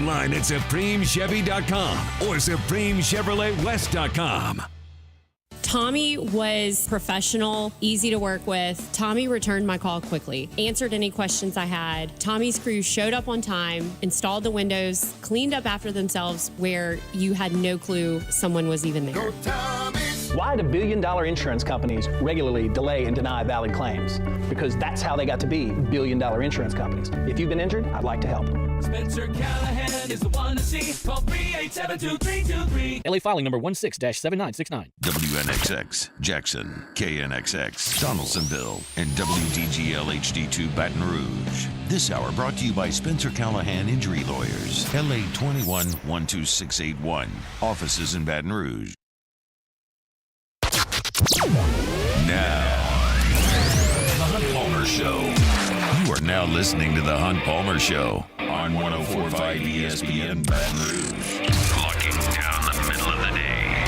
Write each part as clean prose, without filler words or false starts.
online at SupremeChevy.com or SupremeChevroletWest.com. Tommy was professional, easy to work with. Tommy returned my call quickly, answered any questions I had. Tommy's crew showed up on time, installed the windows, cleaned up after themselves where you had no clue someone was even there. Go Tommy! Why do billion-dollar insurance companies regularly delay and deny valid claims? Because that's how they got to be billion-dollar insurance companies. If you've been injured, I'd like to help. Spencer Callahan is the one to see. Call 387-2323. LA filing number 16-7969. WNXX, Jackson, KNXX, Donaldsonville, and WDGL HD2 Baton Rouge. This hour brought to you by Spencer Callahan Injury Lawyers, LA 21-12681. Offices in Baton Rouge. Now, The Hunt Palmer Show. You are now listening to The Hunt Palmer Show on 104.5 ESPN Baton Rouge. Locking down the middle of the day.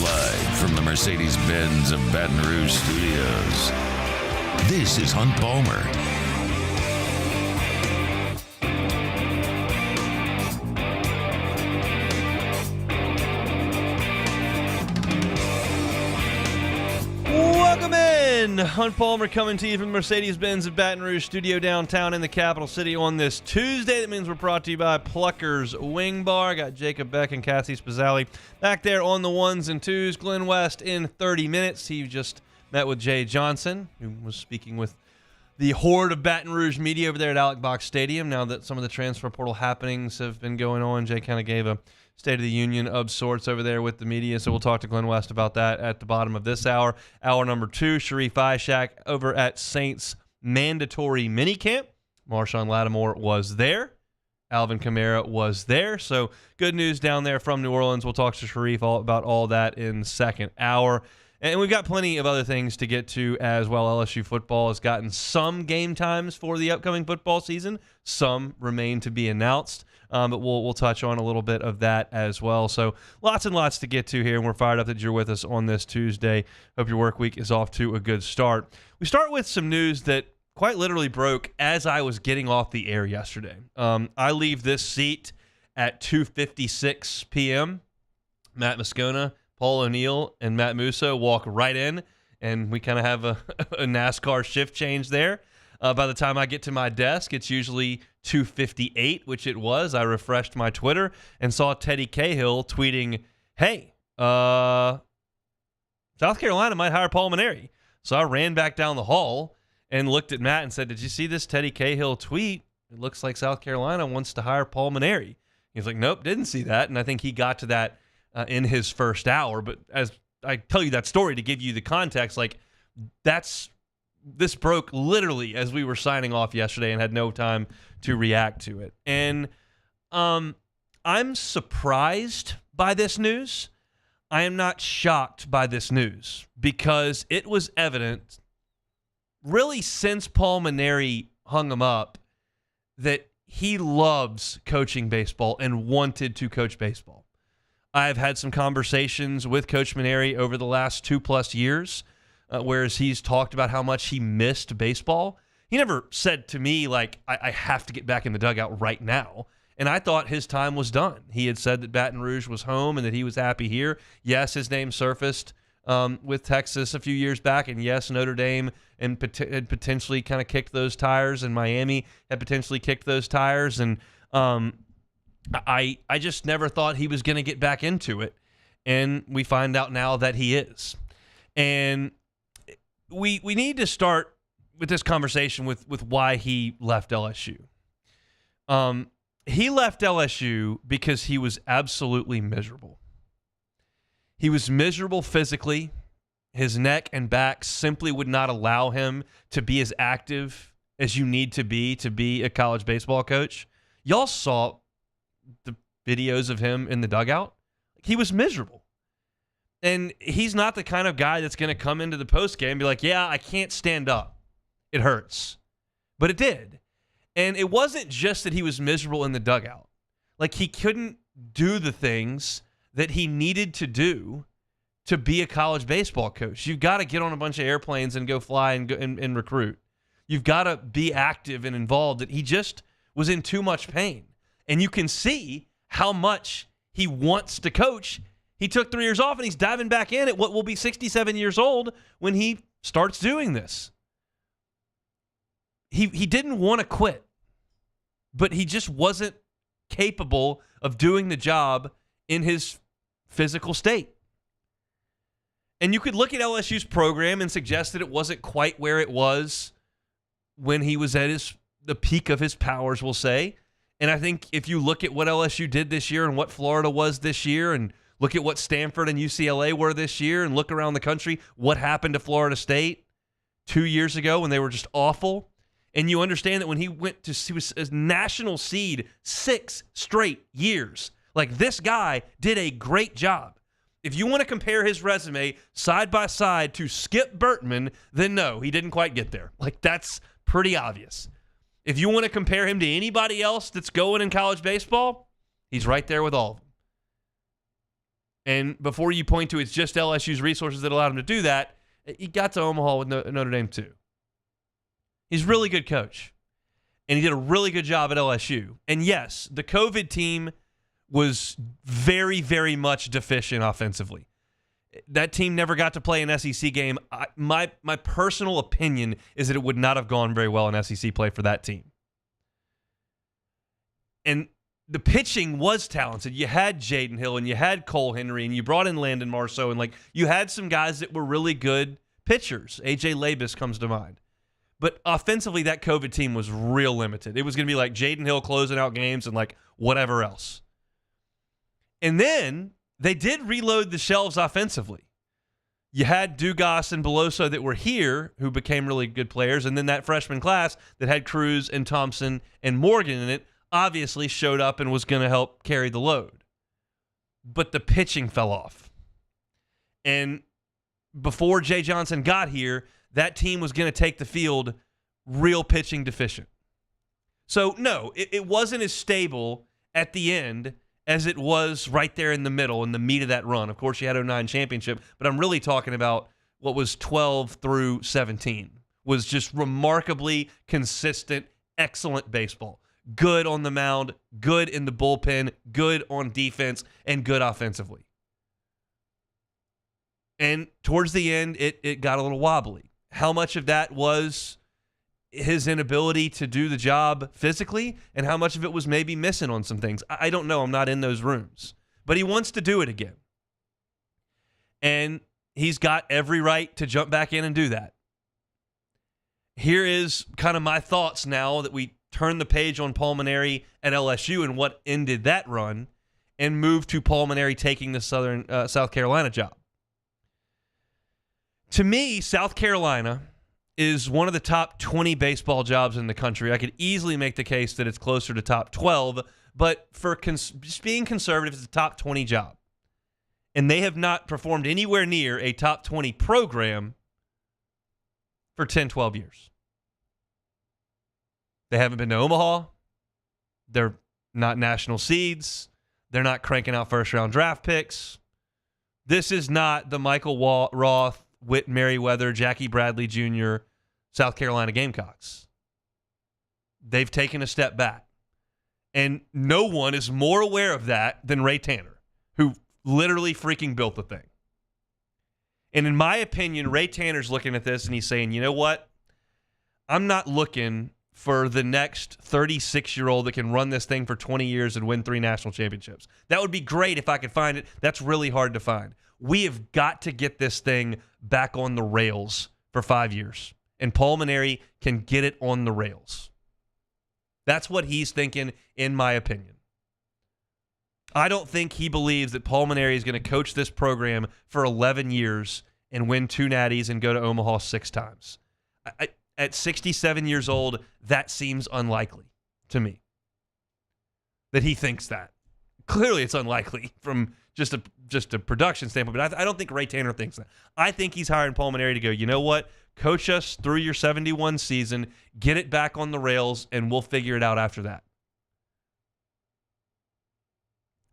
Live from the Mercedes-Benz of Baton Rouge studios. This is Hunt Palmer. Welcome in. Hunt Palmer coming to you from the Mercedes-Benz of Baton Rouge studio downtown in the capital city on this Tuesday. That means we're brought to you by Plucker's Wing Bar. Got Jacob Beck and Cassie Spazzali back there on the ones and twos. Glenn West in 30 minutes. He just met with Jay Johnson, who was speaking with the horde of Baton Rouge media over there at Alec Box Stadium. Now that some of the transfer portal happenings have been going on, Jay kind of gave a State of the Union of sorts over there with the media. So we'll talk to Glenn West about that at the bottom of this hour. Hour number 2, Sharie Ishee over at Saints mandatory minicamp. Marshawn Lattimore was there. Alvin Kamara was there. So good news down there from New Orleans. We'll talk to Sharie about all that in second hour. And we've got plenty of other things to get to as well. LSU football has gotten some game times for the upcoming football season. Some remain to be announced. But we'll touch on a little bit of that as well. So lots and lots to get to here, and we're fired up that you're with us on this Tuesday. Hope your work week is off to a good start. We start with some news that quite literally broke as I was getting off the air yesterday. I leave this seat at 2:56 p.m. Matt Moscona, Paul O'Neill, and Matt Musso walk right in, and we kind of have a NASCAR shift change there. By the time I get to my desk, it's usually 2:58, which it was. I refreshed my Twitter and saw Teddy Cahill tweeting, hey, South Carolina might hire Paul Mainieri. So I ran back down the hall and looked at Matt and said, did you see this Teddy Cahill tweet? It looks like South Carolina wants to hire Paul Mainieri. He's like, nope, didn't see that. And I think he got to that in his first hour. But as I tell you that story to give you the context, like this broke literally as we were signing off yesterday and had no time to react to it. And I'm surprised by this news. I am not shocked by this news because it was evident really since Paul Mainieri hung him up that he loves coaching baseball and wanted to coach baseball. I've had some conversations with Coach Mainieri over the last 2+ years, whereas he's talked about how much he missed baseball. He never said to me, like, I have to get back in the dugout right now. And I thought his time was done. He had said that Baton Rouge was home and that he was happy here. Yes, his name surfaced with Texas a few years back. And yes, Notre Dame had potentially kind of kicked those tires, and Miami had potentially kicked those tires. And I just never thought he was going to get back into it. And we find out now that he is. And we need to start with this conversation with why he left LSU. He left LSU because he was absolutely miserable. He was miserable physically. His neck and back simply would not allow him to be as active as you need to be a college baseball coach. Y'all saw the videos of him in the dugout. He was miserable. And he's not the kind of guy that's going to come into the postgame and be like, yeah, I can't stand up. It hurts. But it did. And it wasn't just that he was miserable in the dugout. Like, he couldn't do the things that he needed to do to be a college baseball coach. You've got to get on a bunch of airplanes and go fly and recruit. You've got to be active and involved. That he just was in too much pain. And you can see how much he wants to coach. He took 3 years off, and he's diving back in at what will be 67 years old when he starts doing this. He didn't want to quit, but he just wasn't capable of doing the job in his physical state. And you could look at LSU's program and suggest that it wasn't quite where it was when he was at the peak of his powers, we'll say. And I think if you look at what LSU did this year and what Florida was this year, and look at what Stanford and UCLA were this year, and look around the country, what happened to Florida State 2 years ago when they were just awful, and you understand that when he was a national seed 6 straight years, like, this guy did a great job. If you want to compare his resume side by side to Skip Bertman, then no, he didn't quite get there. Like, that's pretty obvious. If you want to compare him to anybody else that's going in college baseball, he's right there with all of them. And before you point to it's just LSU's resources that allowed him to do that, he got to Omaha with Notre Dame too. He's a really good coach. And he did a really good job at LSU. And yes, the COVID team was very, very much deficient offensively. That team never got to play an SEC game. My personal opinion is that it would not have gone very well in SEC play for that team. And the pitching was talented. You had Jaden Hill and you had Cole Henry and you brought in Landon Marceau, and you had some guys that were really good pitchers. AJ Labus comes to mind. But offensively, that COVID team was real limited. It was going to be like Jaden Hill closing out games and whatever else. And then they did reload the shelves offensively. You had Dugas and Beloso that were here who became really good players, and then that freshman class that had Cruz and Thompson and Morgan in it obviously showed up and was going to help carry the load. But the pitching fell off. And before Jay Johnson got here, that team was going to take the field real pitching deficient. So, no, it wasn't as stable at the end as it was right there in the middle, in the meat of that run. Of course, you had 2009 championship, but I'm really talking about what was 12 through 17. Was just remarkably consistent, excellent baseball. Good on the mound, good in the bullpen, good on defense, and good offensively. And towards the end, it got a little wobbly. How much of that was his inability to do the job physically, and how much of it was maybe missing on some things? I don't know. I'm not in those rooms. But he wants to do it again. And he's got every right to jump back in and do that. Here is kind of my thoughts now that we turn the page on Paul Mainieri at LSU and what ended that run, and move to Paul Mainieri taking the South Carolina job. To me, South Carolina is one of the top 20 baseball jobs in the country. I could easily make the case that it's closer to top 12, but for just being conservative, it's a top 20 job. And they have not performed anywhere near a top 20 program for 10, 12 years. They haven't been to Omaha. They're not national seeds. They're not cranking out first-round draft picks. This is not the Michael Roth, Whit Merriweather, Jackie Bradley Jr., South Carolina Gamecocks. They've taken a step back. And no one is more aware of that than Ray Tanner, who literally freaking built the thing. And in my opinion, Ray Tanner's looking at this and he's saying, you know what? I'm not looking for the next 36-year-old that can run this thing for 20 years and win 3 national championships. That would be great if I could find it. That's really hard to find. We have got to get this thing back on the rails for 5 years. And Paul Mainieri can get it on the rails. That's what he's thinking, in my opinion. I don't think he believes that Paul Mainieri is going to coach this program for 11 years and win 2 natties and go to Omaha 6 times. At 67 years old, that seems unlikely to me. That he thinks that. Clearly, it's unlikely from just a production standpoint, but I don't think Ray Tanner thinks that. I think he's hiring Paul Mainieri to go, you know what? Coach us through your 71 season, get it back on the rails, and we'll figure it out after that.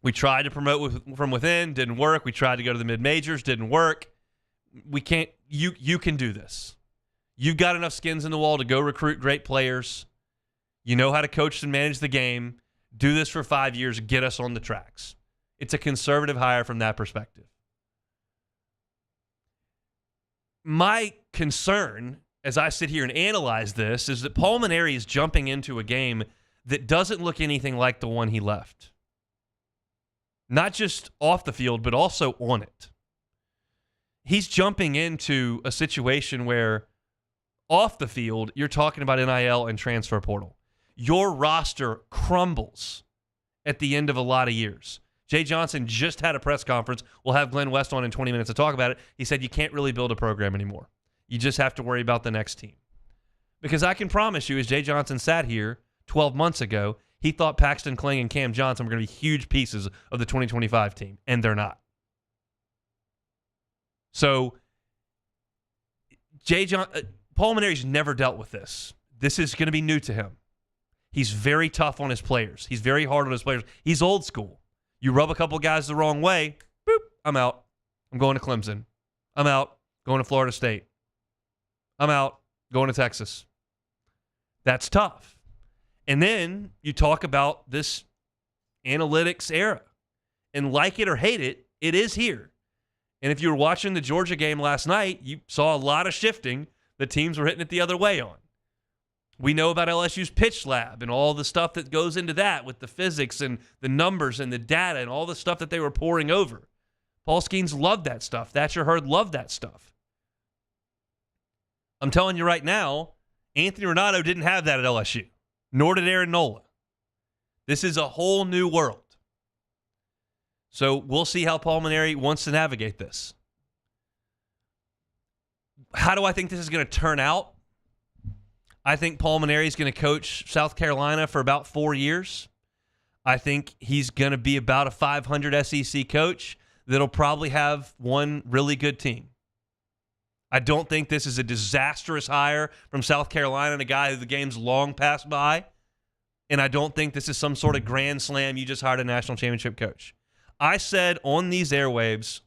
We tried to promote from within, didn't work. We tried to go to the mid-majors, didn't work. We can't. You can do this. You've got enough skins in the wall to go recruit great players. You know how to coach and manage the game. do this for 5 years, get us on the tracks. It's a conservative hire from that perspective. My concern, as I sit here and analyze this, is that Paul Mainieri is jumping into a game that doesn't look anything like the one he left. Not just off the field, but also on it. He's jumping into a situation where off the field, you're talking about NIL and transfer portal. Your roster crumbles at the end of a lot of years. Jay Johnson just had a press conference. We'll have Glenn West on in 20 minutes to talk about it. He said you can't really build a program anymore. You just have to worry about the next team. Because I can promise you, as Jay Johnson sat here 12 months ago, he thought Paxton Kling and Cam Johnson were going to be huge pieces of the 2025 team, and they're not. So, Paul Mainieri's never dealt with this. This is going to be new to him. He's very tough on his players. He's very hard on his players. He's old school. You rub a couple guys the wrong way, boop, I'm out. I'm going to Clemson. I'm out. Going to Florida State. I'm out. Going to Texas. That's tough. And then you talk about this analytics era. And like it or hate it, it is here. And if you were watching the Georgia game last night, you saw a lot of shifting the teams were hitting it the other way on. We know about LSU's pitch lab and all the stuff that goes into that with the physics and the numbers and the data and all the stuff that they were pouring over. Paul Skeens loved that stuff. Thatcher Hurd loved that stuff. I'm telling you right now, Anthony Renato didn't have that at LSU, nor did Aaron Nola. This is a whole new world. So we'll see how Paul Mainieri wants to navigate this. How do I think this is going to turn out? I think Paul Mainieri is going to coach South Carolina for about 4 years. I think he's going to be about a 500 SEC coach that'll probably have one really good team. I don't think this is a disastrous hire from South Carolina and a guy who the game's long passed by. And I don't think this is some sort of grand slam, you just hired a national championship coach. I said on these airwaves,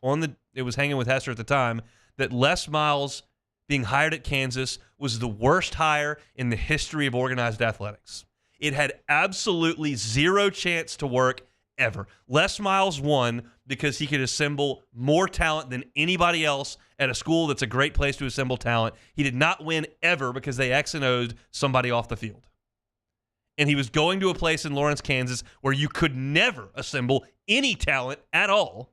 it was Hanging with Hester at the time, that Les Miles being hired at Kansas was the worst hire in the history of organized athletics. It had absolutely zero chance to work ever. Les Miles won because he could assemble more talent than anybody else at a school that's a great place to assemble talent. He did not win ever because they X and O'd somebody off the field. And he was going to a place in Lawrence, Kansas where you could never assemble any talent at all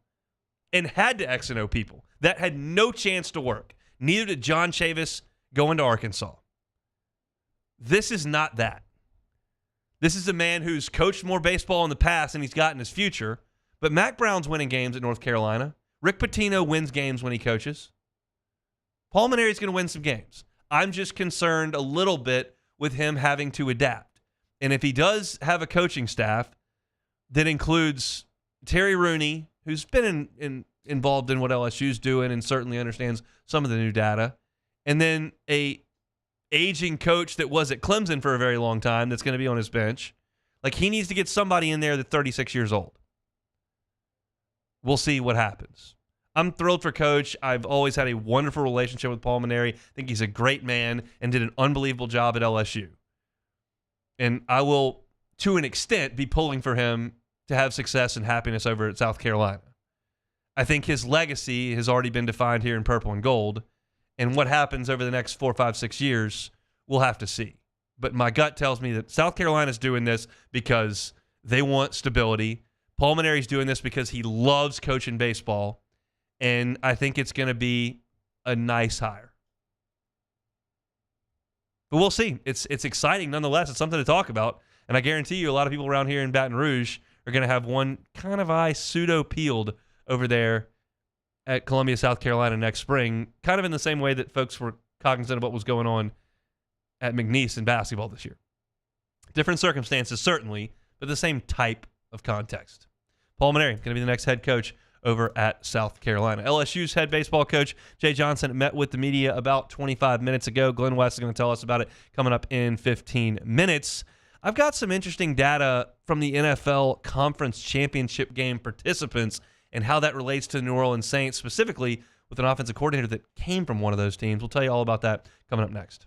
and had to X and O people. That had no chance to work. Neither did John Chavis going to Arkansas. This is not that. This is a man who's coached more baseball in the past than he's got in his future. But Mac Brown's winning games at North Carolina. Rick Pitino wins games when he coaches. Paul Mainieri's going to win some games. I'm just concerned a little bit with him having to adapt. And if he does have a coaching staff that includes Terry Rooney, who's been involved in what LSU's doing and certainly understands some of the new data, and then a aging coach that was at Clemson for a very long time that's going to be on his bench, like he needs to get somebody in there that's 36 years old. We'll see what happens. I'm thrilled for Coach. I've always had a wonderful relationship with Paul Mainieri. I think he's a great man and did an unbelievable job at LSU. And I will, to an extent, be pulling for him to have success and happiness over at South Carolina. I think his legacy has already been defined here in purple and gold. And what happens over the next 4, 5, 6 years, we'll have to see. But my gut tells me that South Carolina's doing this because they want stability. Paul Mainieri's doing this because he loves coaching baseball. And I think it's going to be a nice hire. But we'll see. It's exciting nonetheless. It's something to talk about. And I guarantee you a lot of people around here in Baton Rouge are going to have one kind of eye pseudo-peeled over there at Columbia, South Carolina next spring, kind of in the same way that folks were cognizant of what was going on at McNeese in basketball this year. Different circumstances, certainly, but the same type of context. Paul Mainieri going to be the next head coach over at South Carolina. LSU's head baseball coach, Jay Johnson, met with the media about 25 minutes ago. Glenn West is going to tell us about it coming up in 15 minutes. I've got some interesting data from the NFL Conference Championship game participants and how that relates to the New Orleans Saints, specifically with an offensive coordinator that came from one of those teams. We'll tell you all about that coming up next.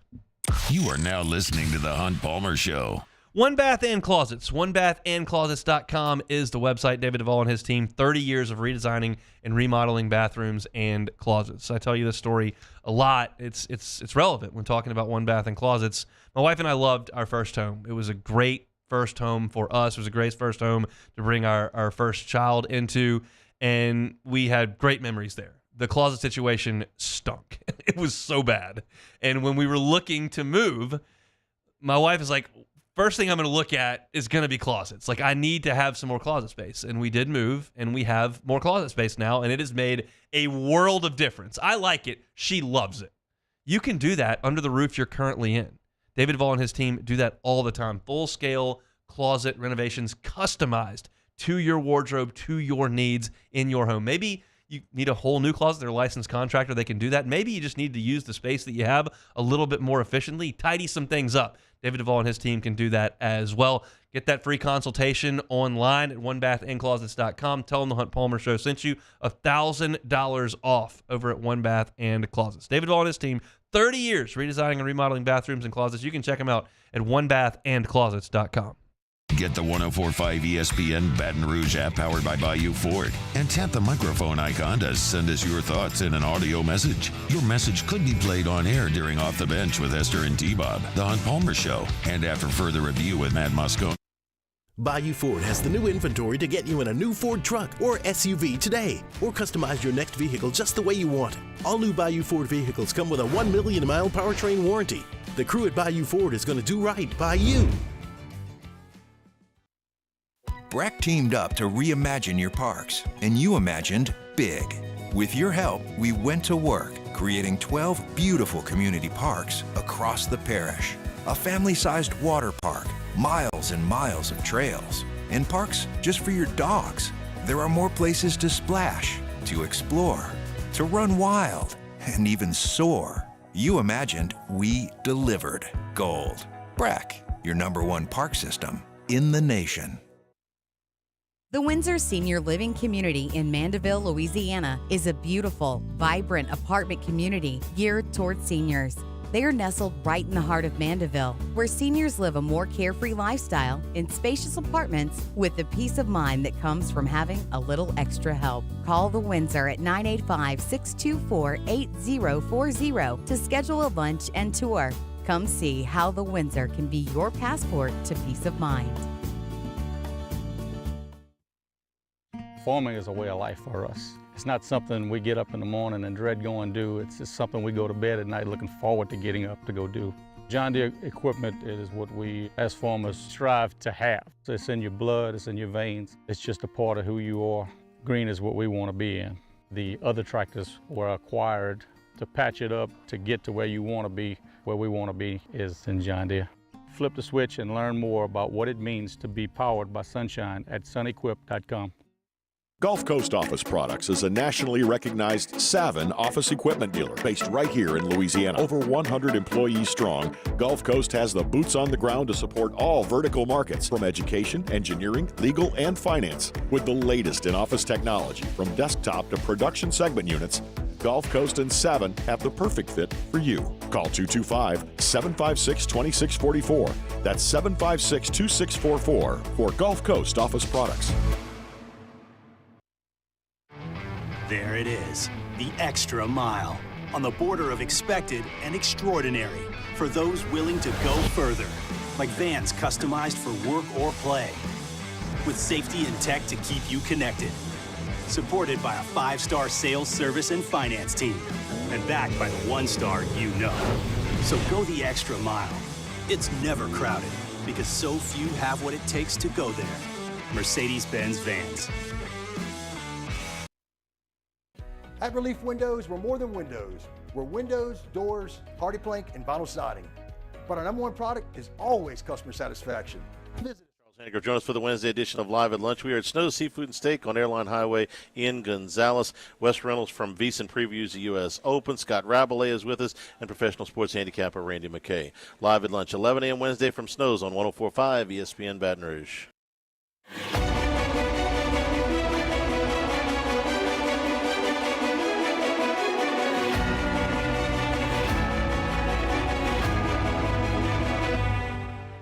You are now listening to The Hunt Palmer Show. One Bath and Closets. OneBathAndClosets.com is the website. David Duvall and his team, 30 years of redesigning and remodeling bathrooms and closets. I tell you this story a lot. It's relevant when talking about One Bath and Closets. My wife and I loved our first home. It was a great first home for us. It was a great first home to bring our first child into, and we had great memories there. The closet situation stunk. It was so bad. And when we were looking to move, my wife is like, first thing I'm going to look at is going to be closets. Like, I need to have some more closet space. And we did move, and we have more closet space now, and it has made a world of difference. I like it. She loves it. You can do that under the roof you're currently in. David Duvall and his team do that all the time. Full-scale closet renovations customized to your wardrobe, to your needs in your home. Maybe you need a whole new closet. They're a licensed contractor. They can do that. Maybe you just need to use the space that you have a little bit more efficiently, tidy some things up. David Duvall and his team can do that as well. Get that free consultation online at onebathandclosets.com. Tell them the Hunt Palmer Show sent you. $1,000 off over at One Bath and Closets. David Duvall and his team, 30 years redesigning and remodeling bathrooms and closets. You can check them out at onebathandclosets.com. Get the 104.5 ESPN Baton Rouge app powered by Bayou Ford and tap the microphone icon to send us your thoughts in an audio message. Your message could be played on air during Off the Bench with Esther and T-Bob, The Hunt Palmer Show, and after further review with Matt Moscone. Bayou Ford has the new inventory to get you in a new Ford truck or SUV today, or customize your next vehicle just the way you want it. All new Bayou Ford vehicles come with a 1 million mile powertrain warranty. The crew at Bayou Ford is going to do right by you. Breck teamed up to reimagine your parks, and you imagined big. With your help, we went to work, creating 12 beautiful community parks across the parish. A family-sized water park, miles and miles of trails, and parks just for your dogs. There are more places to splash, to explore, to run wild, and even soar. You imagined, we delivered. Gold. Breck, your #1 park system in the nation. The Windsor Senior Living Community in Mandeville, Louisiana is a beautiful, vibrant apartment community geared toward seniors. They are nestled right in the heart of Mandeville, where seniors live a more carefree lifestyle in spacious apartments with the peace of mind that comes from having a little extra help. Call the Windsor at 985-624-8040 to schedule a lunch and tour. Come see how the Windsor can be your passport to peace of mind. Farming is a way of life for us. It's not something we get up in the morning and dread going do. It's just something we go to bed at night looking forward to getting up to go do. John Deere equipment is what we as farmers strive to have. It's in your blood, it's in your veins. It's just a part of who you are. Green is what we want to be in. The other tractors were acquired to patch it up to get to where you want to be. Where we want to be is in John Deere. Flip the switch and learn more about what it means to be powered by sunshine at sunequip.com. Gulf Coast Office Products is a nationally recognized Savin office equipment dealer based right here in Louisiana. Over 100 employees strong, Gulf Coast has the boots on the ground to support all vertical markets, from education, engineering, legal, and finance. With the latest in office technology, from desktop to production segment units, Gulf Coast and Savin have the perfect fit for you. Call 225-756-2644. That's 756-2644 for Gulf Coast Office Products. There it is, the extra mile, on the border of expected and extraordinary, for those willing to go further, like vans customized for work or play, with safety and tech to keep you connected, supported by a 5-star sales, service, and finance team, and backed by the 1-star you know. So go the extra mile. It's never crowded, because so few have what it takes to go there. Mercedes-Benz Vans. At Relief Windows, we're more than windows. We're windows, doors, hardy plank, and vinyl siding. But our #1 product is always customer satisfaction. Visit Henniger, join us for the Wednesday edition of Live at Lunch. We are at Snow's Seafood and Steak on Airline Highway in Gonzales. Wes Reynolds from VEASAN previews the U.S. Open. Scott Rabelais is with us, and professional sports handicapper Randy McKay. Live at Lunch, 11 a.m. Wednesday from Snow's on 104.5 ESPN Baton Rouge.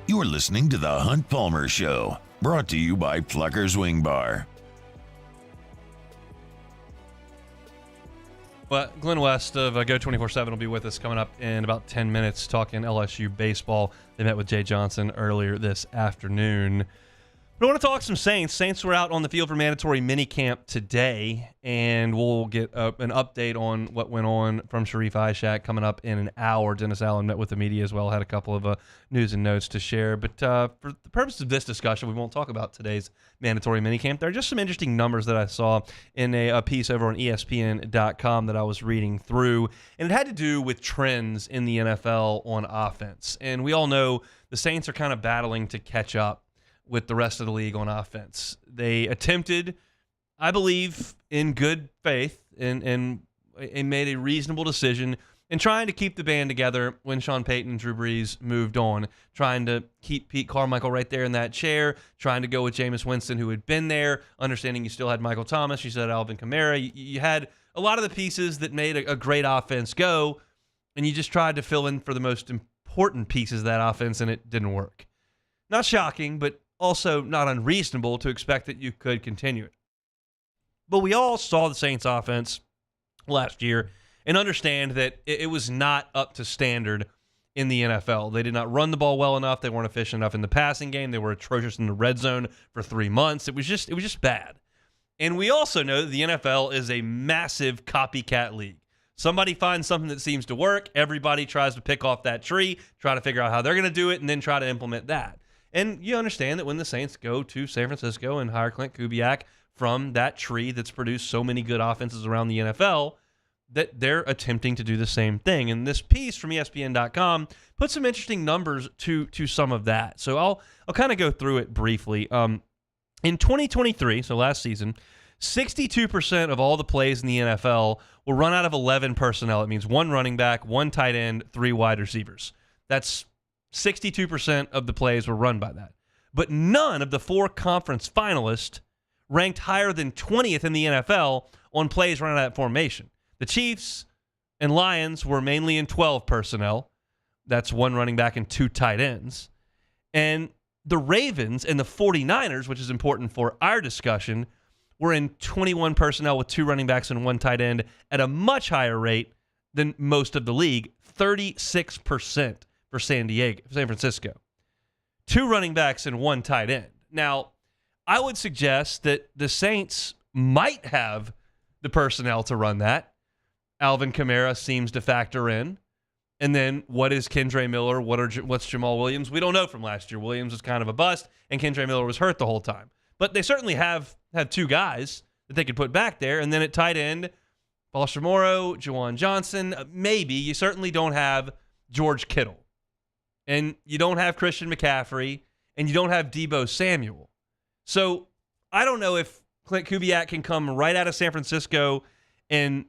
You're listening to The Hunt Palmer Show, brought to you by Plucker's Wing Bar. Well, Glenn West of Go 24/7 will be with us coming up in about 10 minutes talking LSU baseball. They met with Jay Johnson earlier this afternoon. But I want to talk some Saints. Saints were out on the field for mandatory minicamp today, and we'll get an update on what went on from Sharie Ishee coming up in an hour. Dennis Allen met with the media as well, had a couple of news and notes to share. But for the purpose of this discussion, we won't talk about today's mandatory minicamp. There are just some interesting numbers that I saw in a piece over on ESPN.com that I was reading through, and it had to do with trends in the NFL on offense. And we all know the Saints are kind of battling to catch up with the rest of the league on offense. They attempted, I believe, in good faith and made a reasonable decision in trying to keep the band together when Sean Payton and Drew Brees moved on, trying to keep Pete Carmichael right there in that chair, trying to go with Jameis Winston, who had been there, understanding you still had Michael Thomas, you still had Alvin Kamara. You had a lot of the pieces that made a great offense go, and you just tried to fill in for the most important pieces of that offense, and it didn't work. Not shocking, but also not unreasonable to expect that you could continue it. But we all saw the Saints offense last year and understand that it was not up to standard in the NFL. They did not run the ball well enough. They weren't efficient enough in the passing game. They were atrocious in the red zone for 3 months. It was just bad. And we also know that the NFL is a massive copycat league. Somebody finds something that seems to work. Everybody tries to pick off that tree, try to figure out how they're going to do it, and then try to implement that. And you understand that when the Saints go to San Francisco and hire Clint Kubiak from that tree that's produced so many good offenses around the NFL, that they're attempting to do the same thing. And this piece from ESPN.com put some interesting numbers to some of that. So I'll kind of go through it briefly. In 2023, so last season, 62% of all the plays in the NFL were run out of 11 personnel. It means one running back, one tight end, 3 wide receivers. That's 62% of the plays were run by that. But none of the 4 conference finalists ranked higher than 20th in the NFL on plays run out of that formation. The Chiefs and Lions were mainly in 12 personnel. That's 1 running back and 2 tight ends. And the Ravens and the 49ers, which is important for our discussion, were in 21 personnel with 2 running backs and 1 tight end at a much higher rate than most of the league, 36%. For San Francisco. 2 running backs and 1 tight end. Now, I would suggest that the Saints might have the personnel to run that. Alvin Kamara seems to factor in. And then what is Kendre Miller? What's Jamal Williams? We don't know from last year. Williams was kind of a bust, and Kendre Miller was hurt the whole time. But they certainly have 2 guys that they could put back there. And then at tight end, Foster Moreau, Juwan Johnson, maybe. You certainly don't have George Kittle. And you don't have Christian McCaffrey, and you don't have Deebo Samuel. So I don't know if Clint Kubiak can come right out of San Francisco and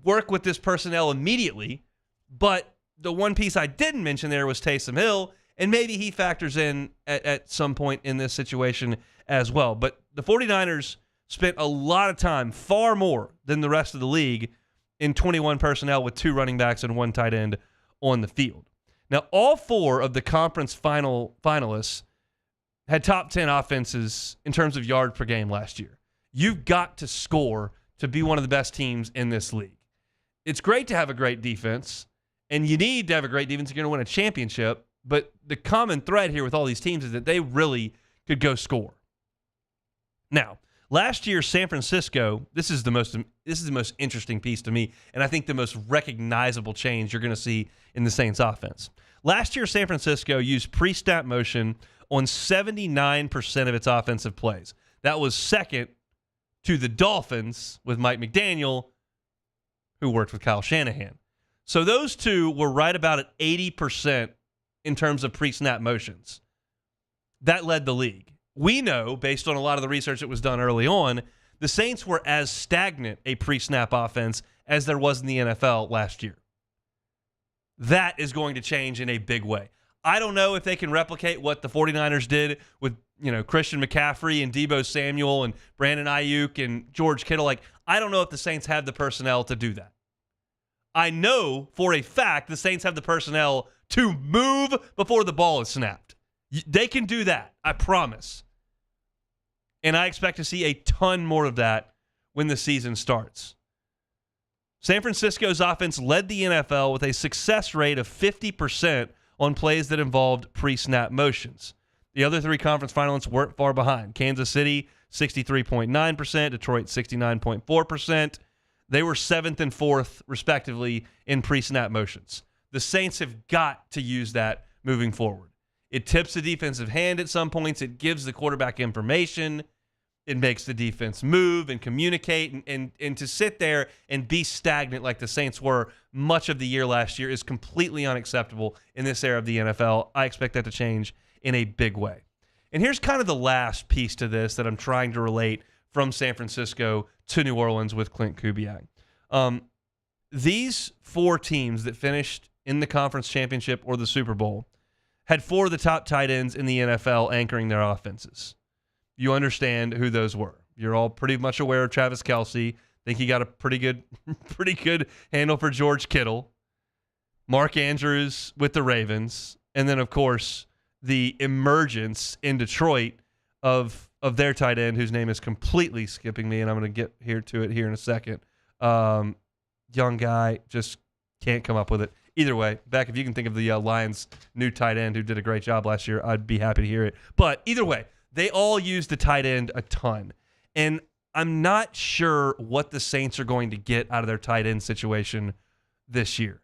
work with this personnel immediately, but the one piece I didn't mention there was Taysom Hill, and maybe he factors in at some point in this situation as well. But the 49ers spent a lot of time, far more than the rest of the league, in 21 personnel with 2 running backs and 1 tight end on the field. Now, all 4 of the conference finalists had top 10 offenses in terms of yards per game last year. You've got to score to be one of the best teams in this league. It's great to have a great defense, and you need to have a great defense if you're going to win a championship, but the common thread here with all these teams is that they really could go score. Now, last year, San Francisco, this is the most interesting piece to me, and I think the most recognizable change you're going to see in the Saints offense. Last year, San Francisco used pre-snap motion on 79% of its offensive plays. That was second to the Dolphins with Mike McDaniel, who worked with Kyle Shanahan. So those two were right about at 80% in terms of pre-snap motions. That led the league. We know, based on a lot of the research that was done early on, the Saints were as stagnant a pre-snap offense as there was in the NFL last year. That is going to change in a big way. I don't know if they can replicate what the 49ers did with, Christian McCaffrey and Deebo Samuel and Brandon Ayuk and George Kittle. I don't know if the Saints have the personnel to do that. I know for a fact the Saints have the personnel to move before the ball is snapped. They can do that, I promise. And I expect to see a ton more of that when the season starts. San Francisco's offense led the NFL with a success rate of 50% on plays that involved pre-snap motions. The other three conference finalists weren't far behind. Kansas City, 63.9%, Detroit, 69.4%. They were 7th and 4th, respectively, in pre-snap motions. The Saints have got to use that moving forward. It tips the defensive hand at some points. It gives the quarterback information. It makes the defense move and communicate. And to sit there and be stagnant like the Saints were much of the year last year is completely unacceptable in this era of the NFL. I expect that to change in a big way. And here's kind of the last piece to this that I'm trying to relate from San Francisco to New Orleans with Clint Kubiak. These four teams that finished in the conference championship or the Super Bowl had four of the top tight ends in the NFL anchoring their offenses. You understand who those were. You're all pretty much aware of Travis Kelce. Think he got a pretty good handle for George Kittle. Mark Andrews with the Ravens. And then, of course, the emergence in Detroit of their tight end, whose name is completely skipping me, and I'm going to get to it in a second. Young guy, just can't come up with it. Either way, Beck, if you can think of the Lions' new tight end who did a great job last year, I'd be happy to hear it. But either way, they all use the tight end a ton. And I'm not sure what the Saints are going to get out of their tight end situation this year.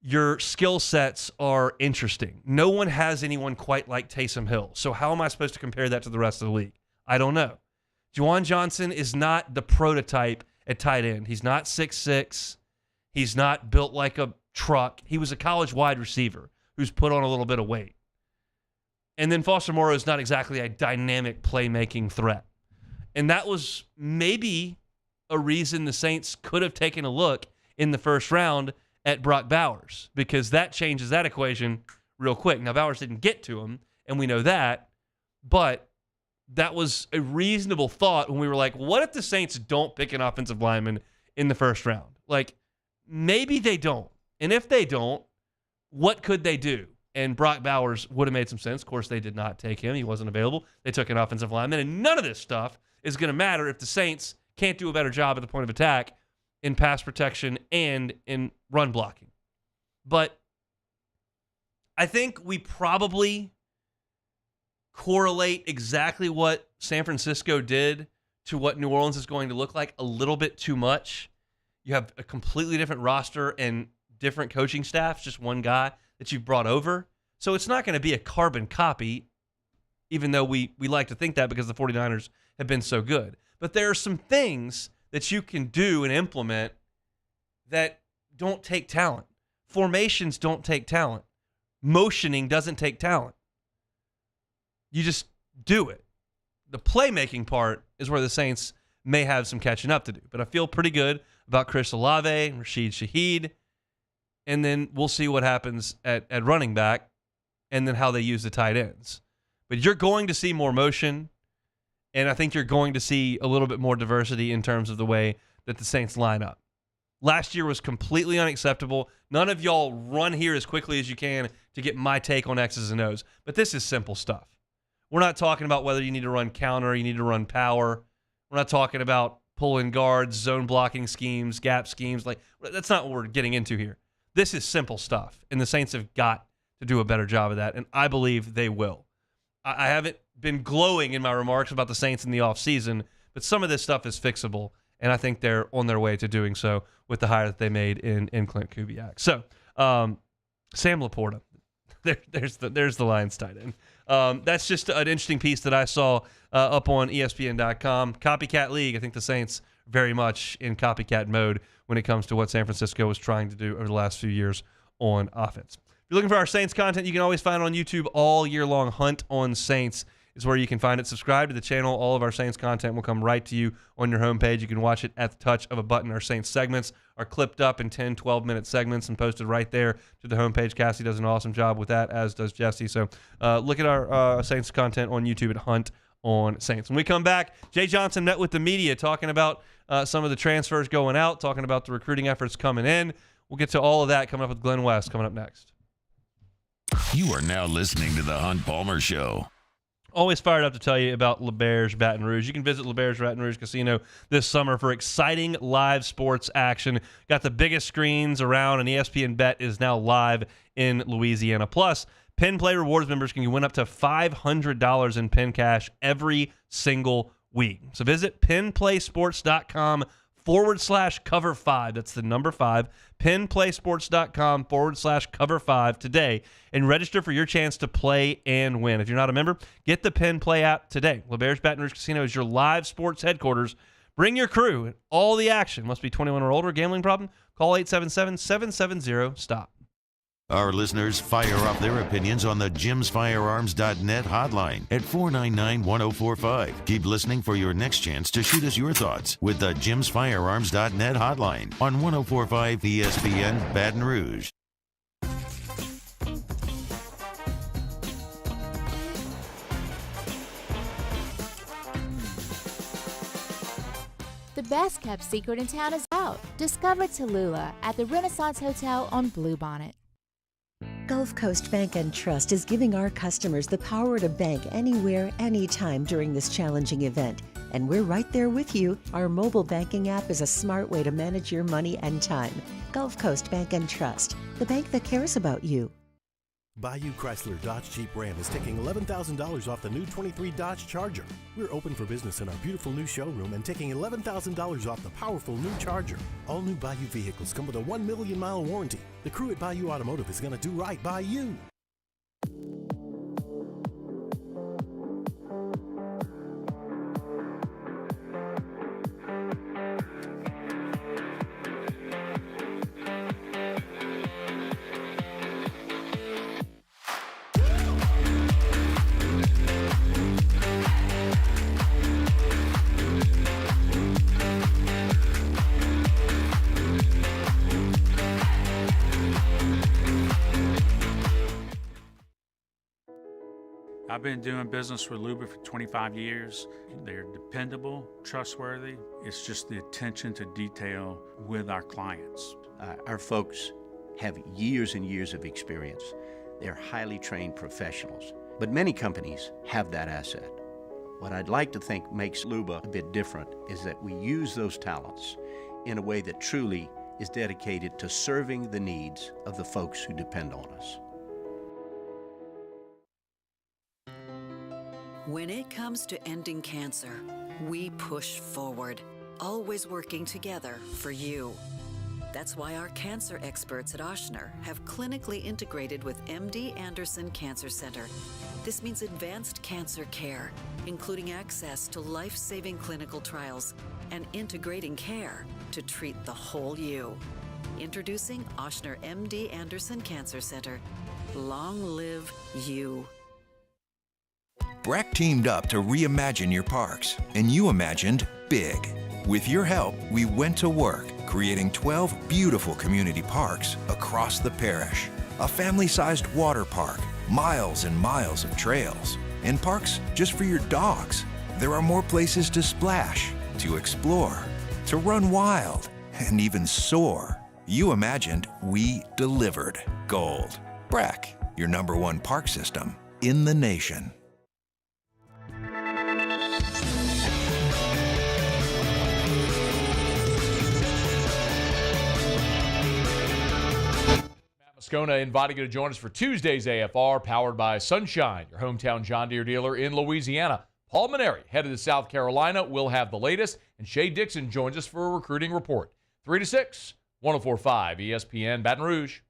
Your skill sets are interesting. No one has anyone quite like Taysom Hill. So how am I supposed to compare that to the rest of the league? I don't know. Juwan Johnson is not the prototype at tight end. He's not 6'6". He's not built like a truck. He was a college wide receiver who's put on a little bit of weight. And then Foster Moreau is not exactly a dynamic playmaking threat. And that was maybe a reason the Saints could have taken a look in the first round at Brock Bowers, because that changes that equation real quick. Now, Bowers didn't get to him, and we know that, but that was a reasonable thought when we were like, what if the Saints don't pick an offensive lineman in the first round? Like, maybe they don't. And if they don't, what could they do? And Brock Bowers would have made some sense. Of course, they did not take him. He wasn't available. They took an offensive lineman, and none of this stuff is going to matter if the Saints can't do a better job at the point of attack in pass protection and in run blocking. But I think we probably correlate exactly what San Francisco did to what New Orleans is going to look like a little bit too much. You have a completely different roster and different coaching staffs, just one guy that you've brought over. So it's not going to be a carbon copy, even though we like to think that because the 49ers have been so good. But there are some things that you can do and implement that don't take talent. Formations don't take talent. Motioning doesn't take talent. You just do it. The playmaking part is where the Saints may have some catching up to do. But I feel pretty good about Chris Olave and Rashid Shaheed. And then we'll see what happens at running back and then how they use the tight ends. But you're going to see more motion, and I think you're going to see a little bit more diversity in terms of the way that the Saints line up. Last year was completely unacceptable. None of y'all run here as quickly as you can to get my take on X's and O's. But this is simple stuff. We're not talking about whether you need to run counter, you need to run power. We're not talking about pulling guards, zone blocking schemes, gap schemes. Like, that's not what we're getting into here. This is simple stuff, and the Saints have got to do a better job of that, and I believe they will. I haven't been glowing in my remarks about the Saints in the offseason, but some of this stuff is fixable, and I think they're on their way to doing so with the hire that they made in Clint Kubiak. So, Sam Laporta, there's the Lions tight end. That's just an interesting piece that I saw up on ESPN.com. Copycat League, I think the Saints very much in copycat mode when it comes to what San Francisco was trying to do over the last few years on offense. If you're looking for our Saints content, you can always find it on YouTube all year long. Hunt on Saints is where you can find it. Subscribe to the channel. All of our Saints content will come right to you on your homepage. You can watch it at the touch of a button. Our Saints segments are clipped up in 10, 12-minute segments and posted right there to the homepage. Cassie does an awesome job with that, as does Jesse. So look at our Saints content on YouTube at Hunt on Saints. When we come back, Jay Johnson met with the media talking about some of the transfers going out, talking about the recruiting efforts coming in. We'll get to all of that coming up with Glenn West coming up next. You are now listening to the Hunt Palmer Show. Always fired up to tell you about LeBear's Baton Rouge. You can visit LeBear's Baton Rouge Casino this summer for exciting live sports action. Got the biggest screens around, and ESPN Bet is now live in Louisiana. Plus, Pin Play Rewards members can win up to $500 in pin cash every single week. So visit pinplaysports.com/cover5. That's the number 5. pinplaysports.com/cover5 today and register for your chance to play and win. If you're not a member, get the Pin Play app today. LeBear's Baton Rouge Casino is your live sports headquarters. Bring your crew and all the action. Must be 21 or older. Gambling problem? Call 877-770-STOP. Our listeners fire off their opinions on the jimsfirearms.net hotline at 499-1045. Keep listening for your next chance to shoot us your thoughts with the jimsfirearms.net hotline on 1045 ESPN Baton Rouge. The best kept secret in town is out. Discover Tallulah at the Renaissance Hotel on Bluebonnet. Gulf Coast Bank and Trust is giving our customers the power to bank anywhere, anytime during this challenging event. And we're right there with you. Our mobile banking app is a smart way to manage your money and time. Gulf Coast Bank and Trust, the bank that cares about you. Bayou Chrysler Dodge Jeep Ram is taking $11,000 off the new 23 Dodge Charger. We're open for business in our beautiful new showroom and taking $11,000 off the powerful new Charger. All new Bayou vehicles come with a 1 million mile warranty. The crew at Bayou Automotive is going to do right by you. I've been doing business with Luba for 25 years. They're dependable, trustworthy. It's just the attention to detail with our clients. Our folks have years and years of experience. They're highly trained professionals, but many companies have that asset. What I'd like to think makes Luba a bit different is that we use those talents in a way that truly is dedicated to serving the needs of the folks who depend on us. When it comes to ending cancer, we push forward, always working together for you. That's why our cancer experts at Ochsner have clinically integrated with MD Anderson Cancer Center. This means advanced cancer care, including access to life-saving clinical trials and integrating care to treat the whole you. Introducing Ochsner MD Anderson Cancer Center. Long live you. BRAC teamed up to reimagine your parks, and you imagined big. With your help, we went to work, creating 12 beautiful community parks across the parish. A family-sized water park, miles and miles of trails, and parks just for your dogs. There are more places to splash, to explore, to run wild, and even soar. You imagined, we delivered. Gold. BRAC, your #1 park system in the nation. Moscona inviting you to join us for Tuesday's AFR, powered by Sunshine, your hometown John Deere dealer in Louisiana. Paul Mainieri, headed to South Carolina, will have the latest, and Shay Dixon joins us for a recruiting report. 3 to 6, 104.5 ESPN Baton Rouge.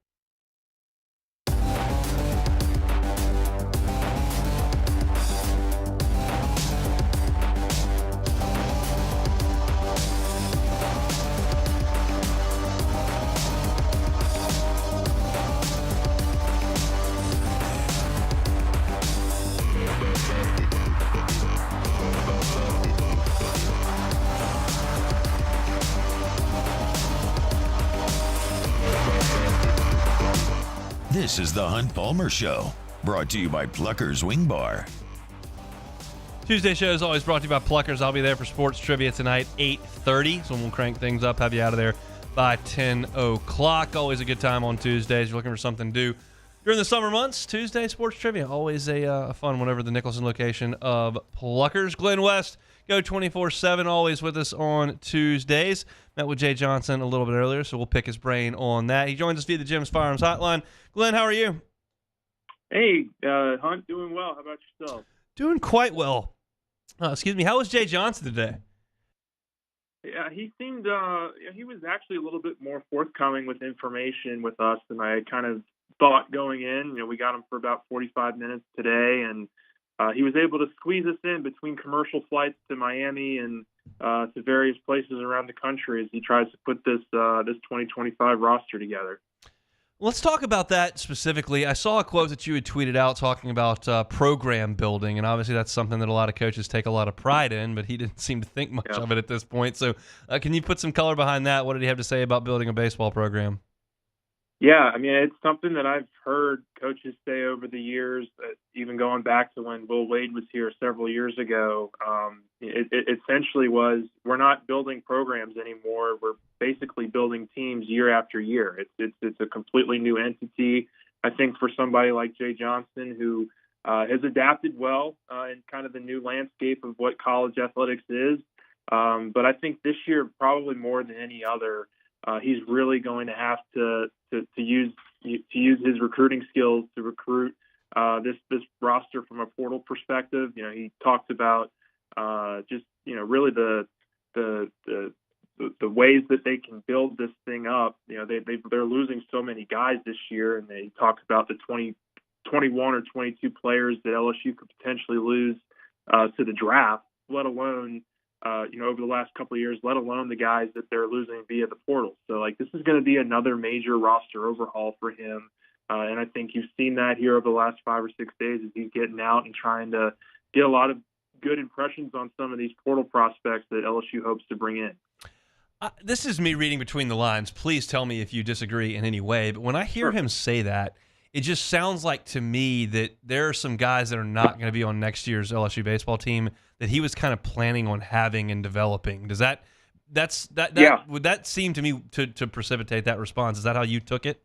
This is the Hunt Palmer Show, brought to you by Plucker's Wing Bar. Tuesday show is always brought to you by Pluckers. I'll be there for sports trivia tonight, 8:30. So we'll crank things up, have you out of there by 10 o'clock. Always a good time on Tuesdays. You're looking for something to do During the summer months, Tuesday Sports Trivia, always a fun whenever the Nicholson location of Pluckers. Glenn West, Go 24/7, always with us on Tuesdays. Met with Jay Johnson a little bit earlier, so we'll pick his brain on that. He joins us via the Jim's Firearms Hotline. Glenn, how are you? Hey, Hunt, doing well. How about yourself? Doing quite well. Excuse me, how was Jay Johnson today? Yeah, he seemed, he was actually a little bit more forthcoming with information with us than I kind of thought going in. We got him for about 45 minutes today, and he was able to squeeze us in between commercial flights to Miami and to various places around the country as he tries to put this 2025 roster together. Let's talk about that specifically. I saw a quote that you had tweeted out talking about program building, and obviously that's something that a lot of coaches take a lot of pride in, but he didn't seem to think much of it at this point. So can you put some color behind that? What did he have to say about building a baseball program? Yeah, I mean, it's something that I've heard coaches say over the years, even going back to when Will Wade was here several years ago. It essentially was, we're not building programs anymore. We're basically building teams year after year. It's a completely new entity. I think for somebody like Jay Johnson, who has adapted well in kind of the new landscape of what college athletics is. But I think this year, probably more than any other, he's really going to have to use his recruiting skills to recruit this roster from a portal perspective. He talked about just really the ways that they can build this thing up. They're losing so many guys this year, and they talked about the 21 or 22 players that LSU could potentially lose to the draft, let alone over the last couple of years, let alone the guys that they're losing via the portal. So, this is going to be another major roster overhaul for him. And I think you've seen that here over the last 5 or 6 days as he's getting out and trying to get a lot of good impressions on some of these portal prospects that LSU hopes to bring in. This is me reading between the lines. Please tell me if you disagree in any way. But when I hear him say that, it just sounds like to me that there are some guys that are not going to be on next year's LSU baseball team that he was kind of planning on having and developing. Would that seem to me to precipitate that response? Is that how you took it?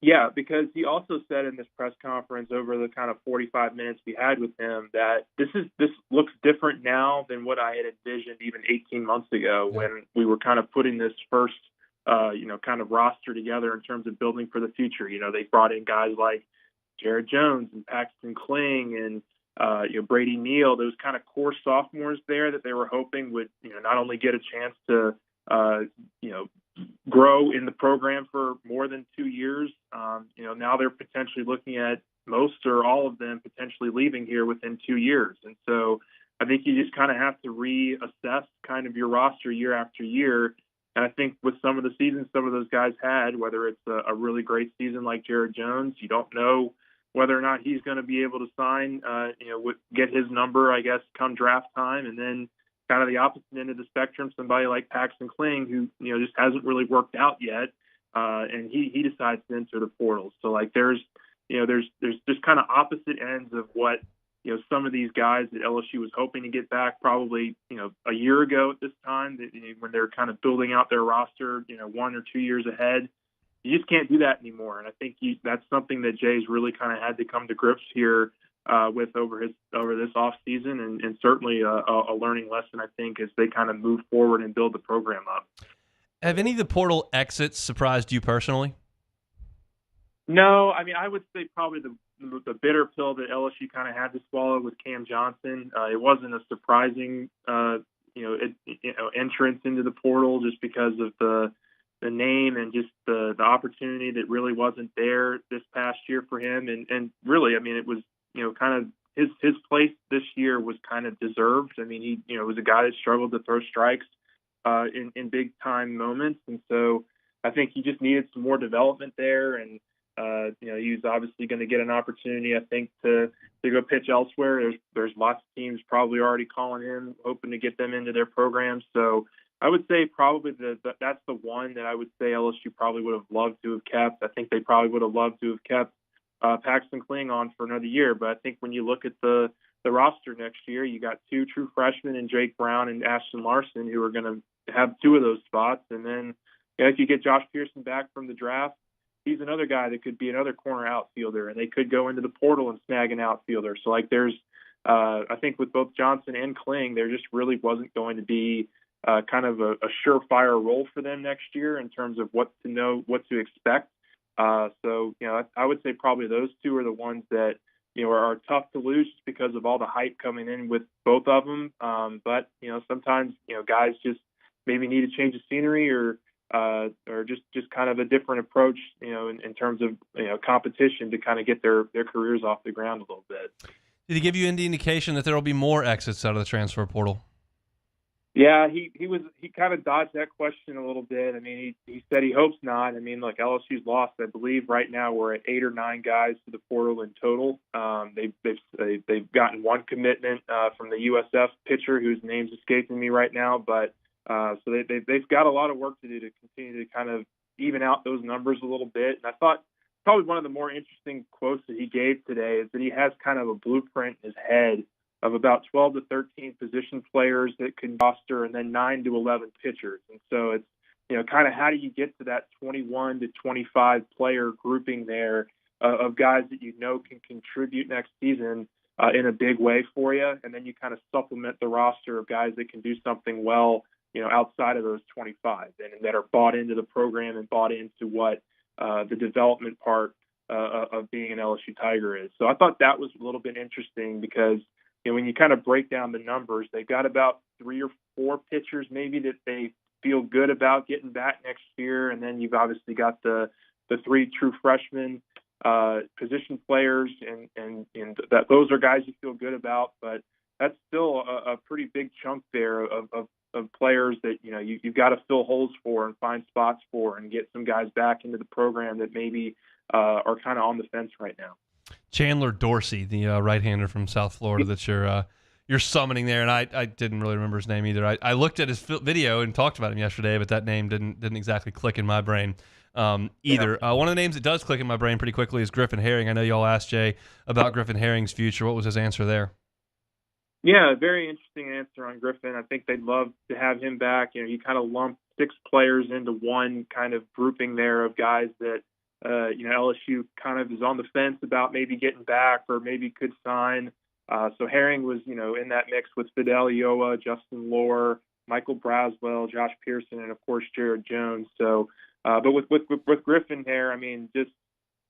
Yeah, because he also said in this press conference over the kind of 45 minutes we had with him that this looks different now than what I had envisioned even 18 months ago when we were kind of putting this first kind of roster together in terms of building for the future. They brought in guys like Jared Jones and Paxton Kling and Brady Neal, those kind of core sophomores there that they were hoping would not only get a chance to grow in the program for more than 2 years. Now they're potentially looking at most or all of them potentially leaving here within 2 years. And so I think you just kind of have to reassess kind of your roster year after year. And I think with some of the seasons some of those guys had, whether it's a really great season like Jared Jones, you don't know whether or not he's going to be able to sign, get his number, I guess, come draft time. And then kind of the opposite end of the spectrum, somebody like Paxton Kling, who, just hasn't really worked out yet. And he decides to enter the portal. So there's just kind of opposite ends of what, some of these guys that LSU was hoping to get back probably, a year ago at this time, when they're kind of building out their roster, 1 or 2 years ahead. You just can't do that anymore. And I think that's something that Jay's really kind of had to come to grips here with over this off season, and certainly a learning lesson, I think, as they kind of move forward and build the program up. Have any of the portal exits surprised you personally? No, I mean, I would say probably the bitter pill that LSU kind of had to swallow was Cam Johnson. It wasn't a surprising, entrance into the portal just because of the name and just the opportunity that really wasn't there this past year for him. And really, I mean, it was, kind of his place this year was kind of deserved. I mean, he, was a guy that struggled to throw strikes in big time moments. And so I think he just needed some more development there. And, he was obviously going to get an opportunity, I think, to go pitch elsewhere. There's lots of teams probably already calling him, hoping to get them into their programs. So I would say probably that's the one that I would say LSU probably would have loved to have kept. I think they probably would have loved to have kept Paxton Kling on for another year. But I think when you look at the roster next year, you got 2 true freshmen in Jake Brown and Ashton Larson who are going to have 2 of those spots. And then if you get Josh Pearson back from the draft, he's another guy that could be another corner outfielder, and they could go into the portal and snag an outfielder. So like there's, I think with both Johnson and Kling, there just really wasn't going to be kind of a surefire role for them next year in terms of what to expect. So, I would say probably those two are the ones that, are tough to lose just because of all the hype coming in with both of them. But, sometimes, guys just maybe need a change of scenery or just kind of a different approach, in terms of, competition to kind of get their careers off the ground a little bit. Did he give you any indication that there will be more exits out of the transfer portal? Yeah, he kind of dodged that question a little bit. I mean, he said he hopes not. I mean, look, LSU's lost, I believe, right now we're at 8 or 9 guys to the portal in total. They've gotten one commitment from the USF pitcher whose name's escaping me right now, but so they've got a lot of work to do to continue to kind of even out those numbers a little bit. And I thought probably one of the more interesting quotes that he gave today is that he has kind of a blueprint in his head of about 12 to 13 position players that can roster and then 9 to 11 pitchers. And so it's, kind of how do you get to that 21 to 25 player grouping there of guys that can contribute next season in a big way for you. And then you kind of supplement the roster of guys that can do something well, outside of those 25 and that are bought into the program and bought into what the development part of being an LSU Tiger is. So I thought that was a little bit interesting because, when you kind of break down the numbers, they've got about 3 or 4 pitchers maybe that they feel good about getting back next year. And then you've obviously got the 3 true freshmen position players and that those are guys you feel good about. But that's still a pretty big chunk there of players that, you've got to fill holes for and find spots for and get some guys back into the program that maybe are kind of on the fence right now. Chandler Dorsey, the right-hander from South Florida that you're summoning there, and I didn't really remember his name either. I looked at his video and talked about him yesterday, but that name didn't exactly click in my brain either. Yeah. One of the names that does click in my brain pretty quickly is Griffin Herring. I know y'all asked Jay about Griffin Herring's future. What was his answer there? Yeah, very interesting answer on Griffin. I think they'd love to have him back. You kind of lumped 6 players into one kind of grouping there of guys that LSU kind of is on the fence about maybe getting back or maybe could sign. So Herring was, in that mix with Fidel Iowa, Justin Lohr, Michael Braswell, Josh Pearson, and of course Jared Jones. So, but with Griffin there, I mean,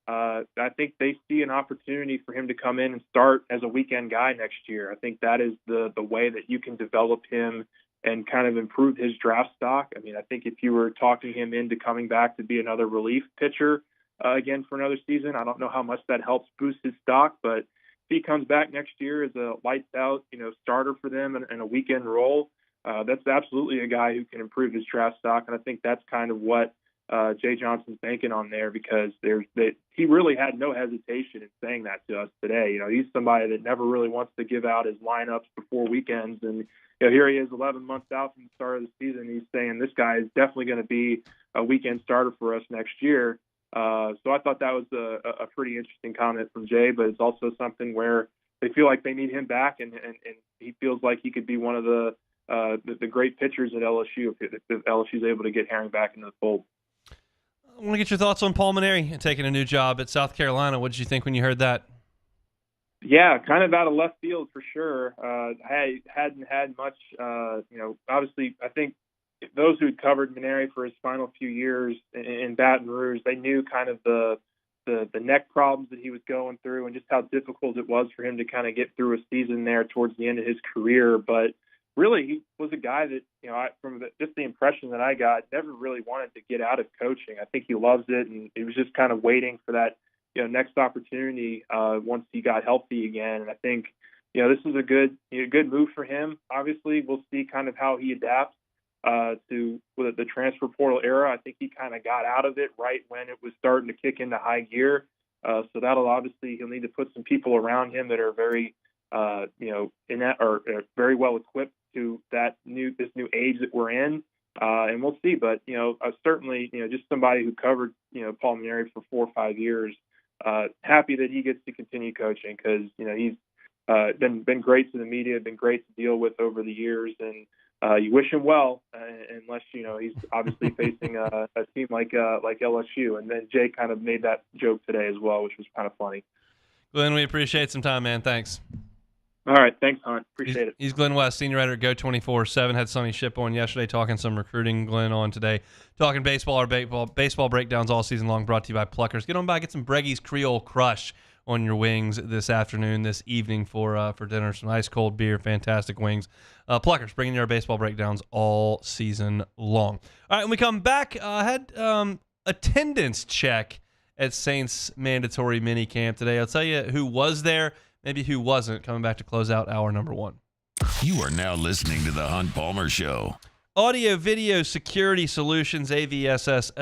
I think they see an opportunity for him to come in and start as a weekend guy next year. I think that is the way that you can develop him and kind of improve his draft stock. I mean, I think if you were talking him into coming back to be another relief pitcher, again for another season, I don't know how much that helps boost his stock, but if he comes back next year as a lights out, starter for them in a weekend role, that's absolutely a guy who can improve his draft stock. And I think that's kind of what Jay Johnson's banking on there because he really had no hesitation in saying that to us today. He's somebody that never really wants to give out his lineups before weekends. And, here he is 11 months out from the start of the season. He's saying this guy is definitely going to be a weekend starter for us next year. So I thought that was a pretty interesting comment from Jay, but it's also something where they feel like they need him back, and he feels like he could be one of the great pitchers at LSU if LSU is able to get Herring back into the fold. I want to get your thoughts on Paul Mainieri taking a new job at South Carolina. What did you think when you heard that? Yeah, kind of out of left field for sure. I hadn't had much, obviously I think those who had covered Mainieri for his final few years in Baton Rouge, they knew kind of the neck problems that he was going through and just how difficult it was for him to kind of get through a season there towards the end of his career. But really, he was a guy that, from just the impression that I got, never really wanted to get out of coaching. I think he loves it, and he was just kind of waiting for that, next opportunity once he got healthy again. And I think, this is a good move for him. Obviously, we'll see kind of how he adapts to the transfer portal era. I think he kind of got out of it right when it was starting to kick into high gear. So that'll obviously, he'll need to put some people around him that are very, very well equipped to this new age that we're in. And we'll see. But, certainly, just somebody who covered, Paul Mainieri for 4 or 5 years, happy that he gets to continue coaching because, he's been great to the media, been great to deal with over the years. And you wish him well, unless he's obviously facing a team like LSU. And then Jay kind of made that joke today as well, which was kind of funny. Glenn, we appreciate some time, man. Thanks. All right, thanks, Hunt. Appreciate it. He's Glenn West, senior writer at Go247. Had Sonny Ship on yesterday talking some recruiting. Glenn on today talking baseball breakdowns all season long, brought to you by Pluckers. Get on by, get some Breggie's Creole Crush on your wings this evening for dinner. Some ice cold beer, fantastic wings. Pluckers, bringing you our baseball breakdowns all season long. All right, when we come back, had attendance check at Saints mandatory minicamp today. I'll tell you who was there, maybe who wasn't, coming back to close out hour number 1. You are now listening to The Hunt Palmer Show. Audio Video Security Solutions, avssla.com.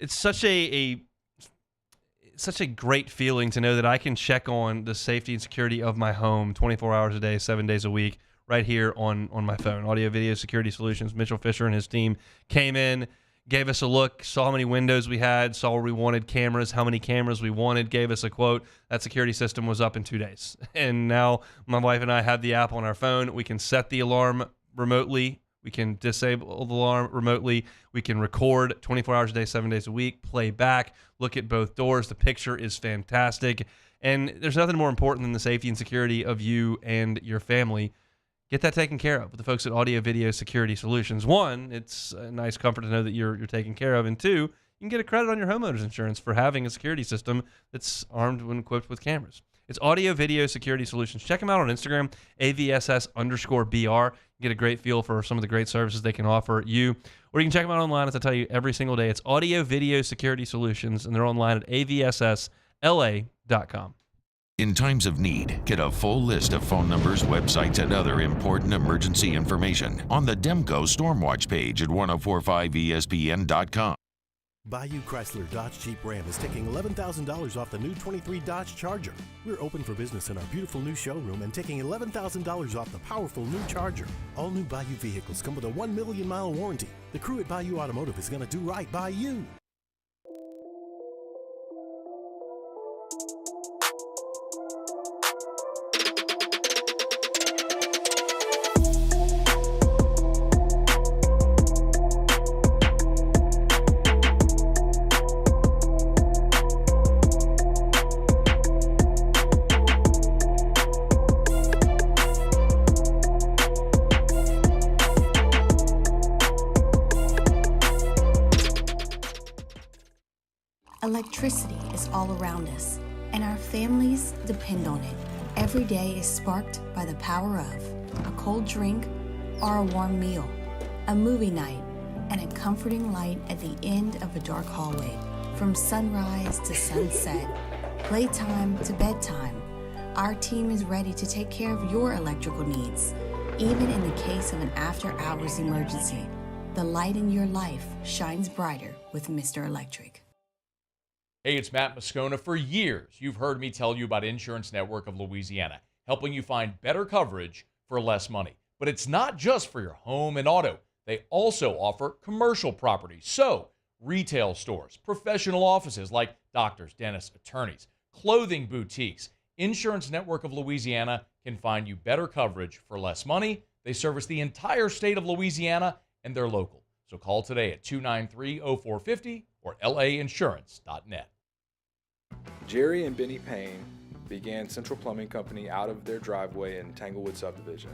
It's such a great feeling to know that I can check on the safety and security of my home 24 hours a day, 7 days a week, right here on my phone. Audio Video Security Solutions. Mitchell Fisher and his team came in, gave us a look, saw how many windows we had, saw where we wanted cameras, how many cameras we wanted, gave us a quote. That security system was up in 2 days. And now my wife and I have the app on our phone. We can set the alarm remotely. We can disable the alarm remotely. We can record 24 hours a day, 7 days a week, play back, look at both doors. The picture is fantastic. And there's nothing more important than the safety and security of you and your family. Get that taken care of with the folks at Audio Video Security Solutions. One, it's a nice comfort to know that you're taken care of. And two, you can get a credit on your homeowner's insurance for having a security system that's armed and equipped with cameras. It's Audio Video Security Solutions. Check them out on Instagram, AVSS_BR. Get a great feel for some of the great services they can offer you. Or you can check them out online, as I tell you every single day. It's Audio Video Security Solutions, and they're online at avssla.com. In times of need, get a full list of phone numbers, websites, and other important emergency information on the Demco Stormwatch page at 1045ESPN.com. Bayou Chrysler Dodge Jeep Ram is taking $11,000 off the new 23 Dodge Charger. We're open for business in our beautiful new showroom and taking $11,000 off the powerful new Charger. All new Bayou vehicles come with a 1 million mile warranty. The crew at Bayou Automotive is going to do right by you. Electricity is all around us, and our families depend on it. Every day is sparked by the power of a cold drink or a warm meal, a movie night, and a comforting light at the end of a dark hallway. From sunrise to sunset, playtime to bedtime, our team is ready to take care of your electrical needs. Even in the case of an after-hours emergency, the light in your life shines brighter with Mr. Electric. Hey, it's Matt Moscona. For years, you've heard me tell you about Insurance Network of Louisiana, helping you find better coverage for less money. But it's not just for your home and auto. They also offer commercial property. So, retail stores, professional offices like doctors, dentists, attorneys, clothing boutiques. Insurance Network of Louisiana can find you better coverage for less money. They service the entire state of Louisiana, and they're local. So call today at 293-0450 or lainsurance.net. Jerry and Benny Payne began Central Plumbing Company out of their driveway in Tanglewood subdivision.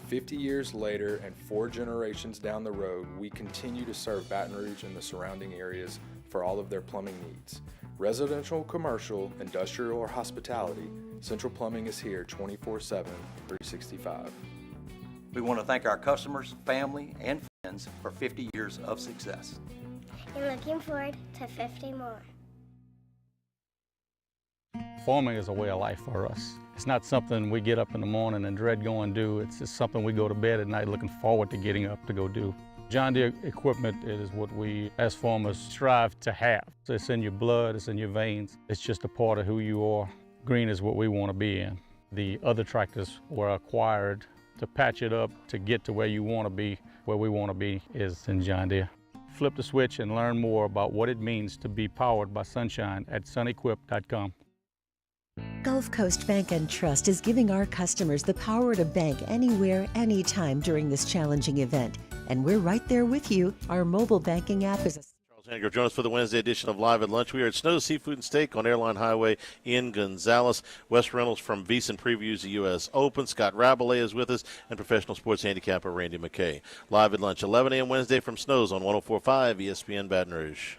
50 years later and 4 generations down the road, we continue to serve Baton Rouge and the surrounding areas for all of their plumbing needs. Residential, commercial, industrial, or hospitality, Central Plumbing is here 24/7, 365. We want to thank our customers, family, and friends for 50 years of success. And looking forward to 50 more. Farming is a way of life for us. It's not something we get up in the morning and dread going do. It's just something we go to bed at night looking forward to getting up to go do. John Deere equipment is what we as farmers strive to have. It's in your blood, it's in your veins. It's just a part of who you are. Green is what we want to be in. The other tractors were acquired to patch it up to get to where you want to be. Where we want to be is in John Deere. Flip the switch and learn more about what it means to be powered by sunshine at sunequip.com. Gulf Coast Bank and Trust is giving our customers the power to bank anywhere, anytime during this challenging event. And we're right there with you. Our mobile banking app is a Handgrove, join us for the Wednesday edition of Live at Lunch. We are at Snow's Seafood and Steak on Airline Highway in Gonzales. Wes Reynolds from VEASAN previews the U.S. Open. Scott Rabelais is with us, and professional sports handicapper Randy McKay. Live at Lunch, 11 a.m. Wednesday from Snow's on 104.5 ESPN Baton Rouge.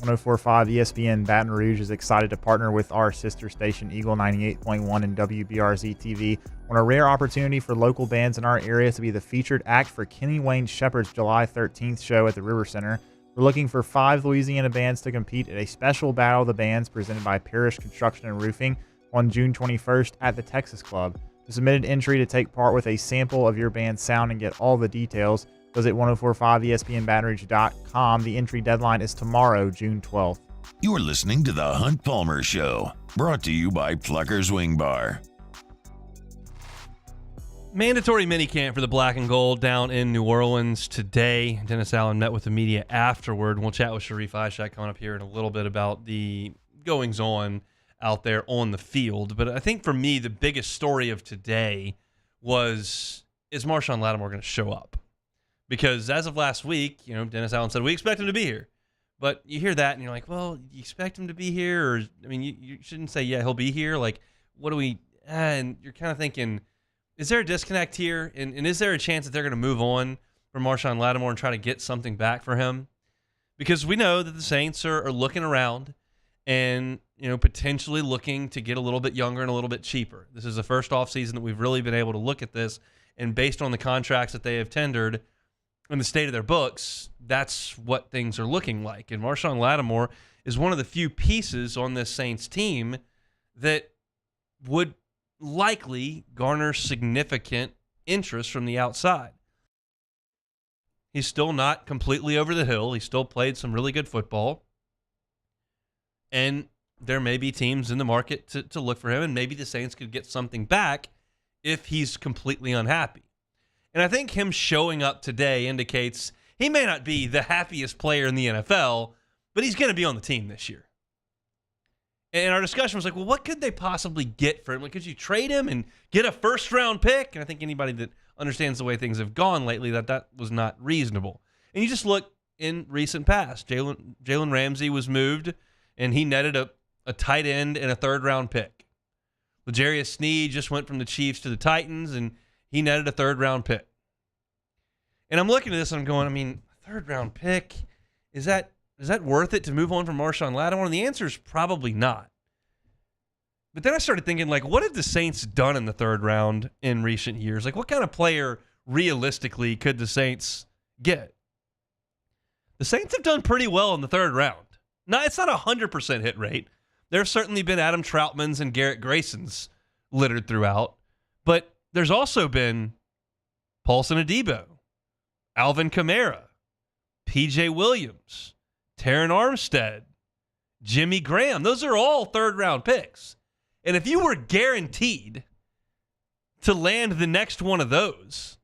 ESPN Baton Rouge is excited to partner with our sister station Eagle 98.1 and WBRZ TV on a rare opportunity for local bands in our area to be the featured act for Kenny Wayne Shepherd's July 13th show at the River Center. We're looking for 5 Louisiana bands to compete at a special Battle of the Bands presented by Parrish Construction and Roofing on June 21st at the Texas Club. To submit an entry to take part with a sample of your band's sound and get all the details, visit 1045ESPNBatonRouge.com. The entry deadline is tomorrow, June 12th. You're listening to The Hunt Palmer Show, brought to you by Plucker's Wing Bar. Mandatory minicamp for the Black and Gold down in New Orleans today. Dennis Allen met with the media afterward. We'll chat with Sharie Ishee coming up here in a little bit about the goings-on out there on the field. But I think for me, the biggest story of today is Marshawn Lattimore going to show up? Because as of last week, Dennis Allen said, we expect him to be here. But you hear that and you're like, well, you expect him to be here? Or, you shouldn't say, yeah, he'll be here. Like, what do we, and you're kind of thinking, is there a disconnect here? And is there a chance that they're going to move on from Marshawn Lattimore and try to get something back for him? Because we know that the Saints are looking around and, potentially looking to get a little bit younger and a little bit cheaper. This is the first offseason that we've really been able to look at this. And based on the contracts that they have tendered, in the state of their books, that's what things are looking like. And Marshawn Lattimore is one of the few pieces on this Saints team that would likely garner significant interest from the outside. He's still not completely over the hill. He still played some really good football. And there may be teams in the market to look for him, and maybe the Saints could get something back if he's completely unhappy. And I think him showing up today indicates he may not be the happiest player in the NFL, but he's going to be on the team this year. And our discussion was like, well, what could they possibly get for him? Like, could you trade him and get a first-round pick? And I think anybody that understands the way things have gone lately, that was not reasonable. And you just look in recent past. Jalen Ramsey was moved, and he netted a tight end and a third-round pick. L'Jarius Sneed just went from the Chiefs to the Titans, and he netted a third-round pick. And I'm looking at this and I'm going, third-round pick, is that worth it to move on from Marshawn Lattimore? And the answer is probably not. But then I started thinking, what have the Saints done in the third round in recent years? What kind of player realistically could the Saints get? The Saints have done pretty well in the third round. Now, it's not a 100% hit rate. There have certainly been Adam Troutmans and Garrett Graysons littered throughout. But there's also been Paulson Adebo, Alvin Kamara, P.J. Williams, Taron Armstead, Jimmy Graham. Those are all third-round picks. And if you were guaranteed to land the next one of those,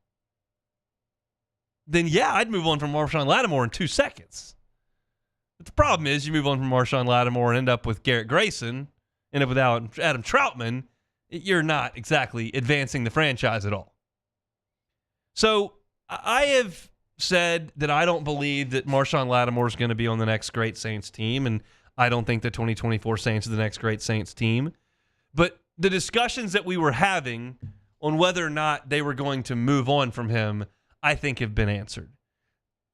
then yeah, I'd move on from Marshawn Lattimore in 2 seconds. But the problem is you move on from Marshawn Lattimore and end up with Garrett Grayson, end up with Adam Troutman, you're not exactly advancing the franchise at all. So I have said that I don't believe that Marshawn Lattimore is going to be on the next great Saints team, and I don't think the 2024 Saints are the next great Saints team. But the discussions that we were having on whether or not they were going to move on from him, I think have been answered.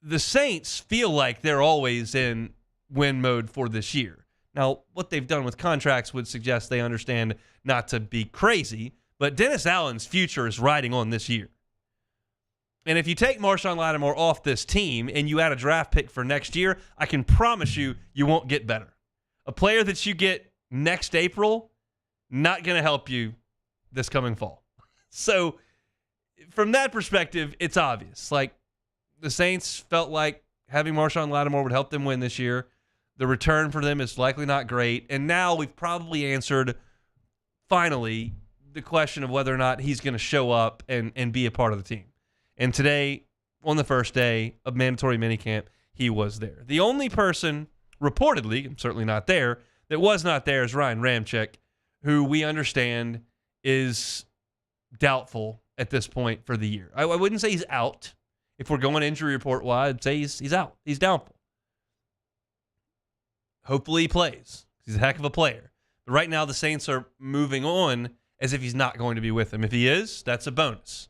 The Saints feel like they're always in win mode for this year. Now, what they've done with contracts would suggest they understand not to be crazy, but Dennis Allen's future is riding on this year. And if you take Marshawn Lattimore off this team and you add a draft pick for next year, I can promise you won't get better. A player that you get next April, not going to help you this coming fall. So from that perspective, it's obvious. The Saints felt like having Marshawn Lattimore would help them win this year. The return for them is likely not great. And now we've probably answered, finally, the question of whether or not he's going to show up and be a part of the team. And today, on the first day of mandatory minicamp, he was there. The only person, reportedly, I'm certainly not there, that was not there is Ryan Ramczyk, who we understand is doubtful at this point for the year. I wouldn't say he's out. If we're going injury report-wise, I'd say he's out. He's doubtful. Hopefully he plays. He's a heck of a player. But right now the Saints are moving on as if he's not going to be with them. If he is, that's a bonus.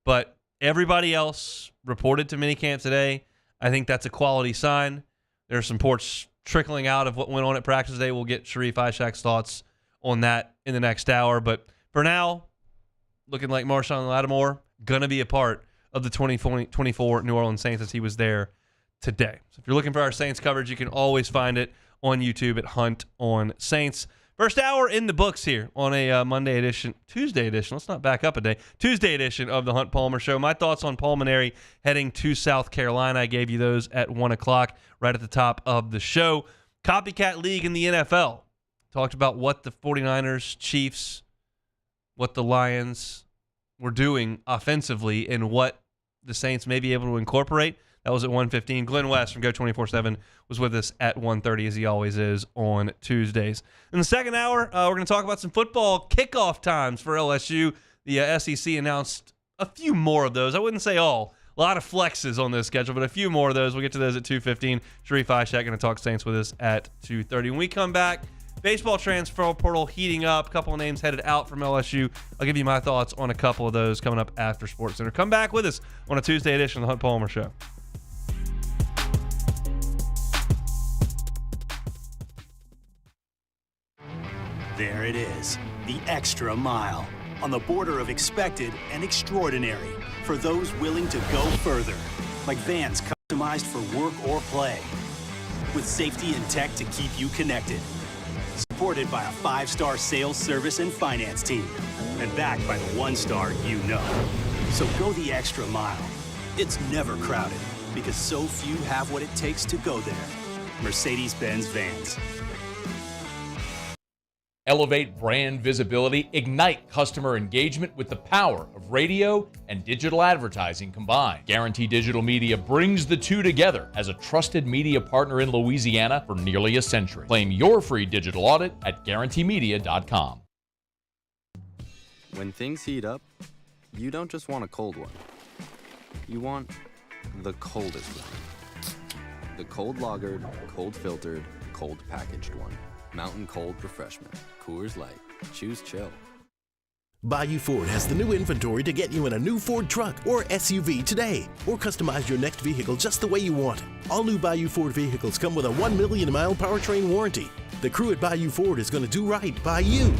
But everybody else reported to minicamp today. I think that's a quality sign. There are some reports trickling out of what went on at practice today. We'll get Sharie Ishee thoughts on that in the next hour. But for now, looking like Marshawn Lattimore, going to be a part of the 2024 New Orleans Saints as he was there today. So if you're looking for our Saints coverage, you can always find it on YouTube at Hunt on Saints. First hour in the books here on a Tuesday edition. Let's not back up a day. Tuesday edition of the Hunt Palmer Show. My thoughts on Paul Mainieri heading to South Carolina. I gave you those at 1 o'clock right at the top of the show. Copycat League in the NFL. Talked about what the 49ers, Chiefs, what the Lions were doing offensively and what the Saints may be able to incorporate. That was at 1:15. Glenn West from Go 24/7 was with us at 1:30, as he always is on Tuesdays. In the second hour, we're going to talk about some football kickoff times for LSU. The SEC announced a few more of those. I wouldn't say all. A lot of flexes on this schedule, but a few more of those. We'll get to those at 2:15. Sharie Ishee going to talk Saints with us at 2:30. When we come back, baseball transfer portal heating up. A couple of names headed out from LSU. I'll give you my thoughts on a couple of those coming up after SportsCenter. Come back with us on a Tuesday edition of the Hunt Palmer Show. There it is, the extra mile, on the border of expected and extraordinary, for those willing to go further, like vans customized for work or play, with safety and tech to keep you connected, supported by a 5-star sales, service, and finance team, and backed by the 1-star you know. So go the extra mile. It's never crowded, because so few have what it takes to go there. Mercedes-Benz Vans. Elevate brand visibility, ignite customer engagement with the power of radio and digital advertising combined. Guarantee Digital Media brings the two together as a trusted media partner in Louisiana for nearly a century. Claim your free digital audit at guaranteemedia.com. When things heat up, you don't just want a cold one. You want the coldest one. The cold lagered, cold filtered, cold packaged one. Mountain Cold Refreshment. Coors Light. Choose chill. Bayou Ford has the new inventory to get you in a new Ford truck or SUV today, or customize your next vehicle just the way you want it. All new Bayou Ford vehicles come with a 1 million mile powertrain warranty. The crew at Bayou Ford is going to do right by you.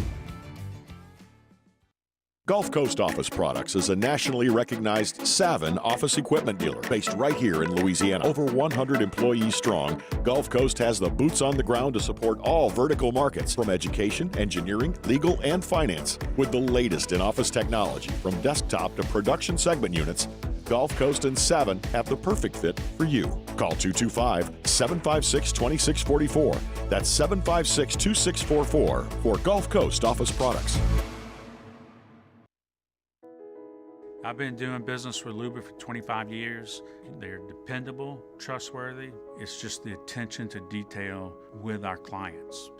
Gulf Coast Office Products is a nationally recognized Savin office equipment dealer based right here in Louisiana. Over 100 employees strong, Gulf Coast has the boots on the ground to support all vertical markets, from education, engineering, legal, and finance. With the latest in office technology, from desktop to production segment units, Gulf Coast and Savin have the perfect fit for you. Call 225-756-2644. That's 756-2644 for Gulf Coast Office Products. I've been doing business with Luba for 25 years. They're dependable, trustworthy. It's just the attention to detail with our clients.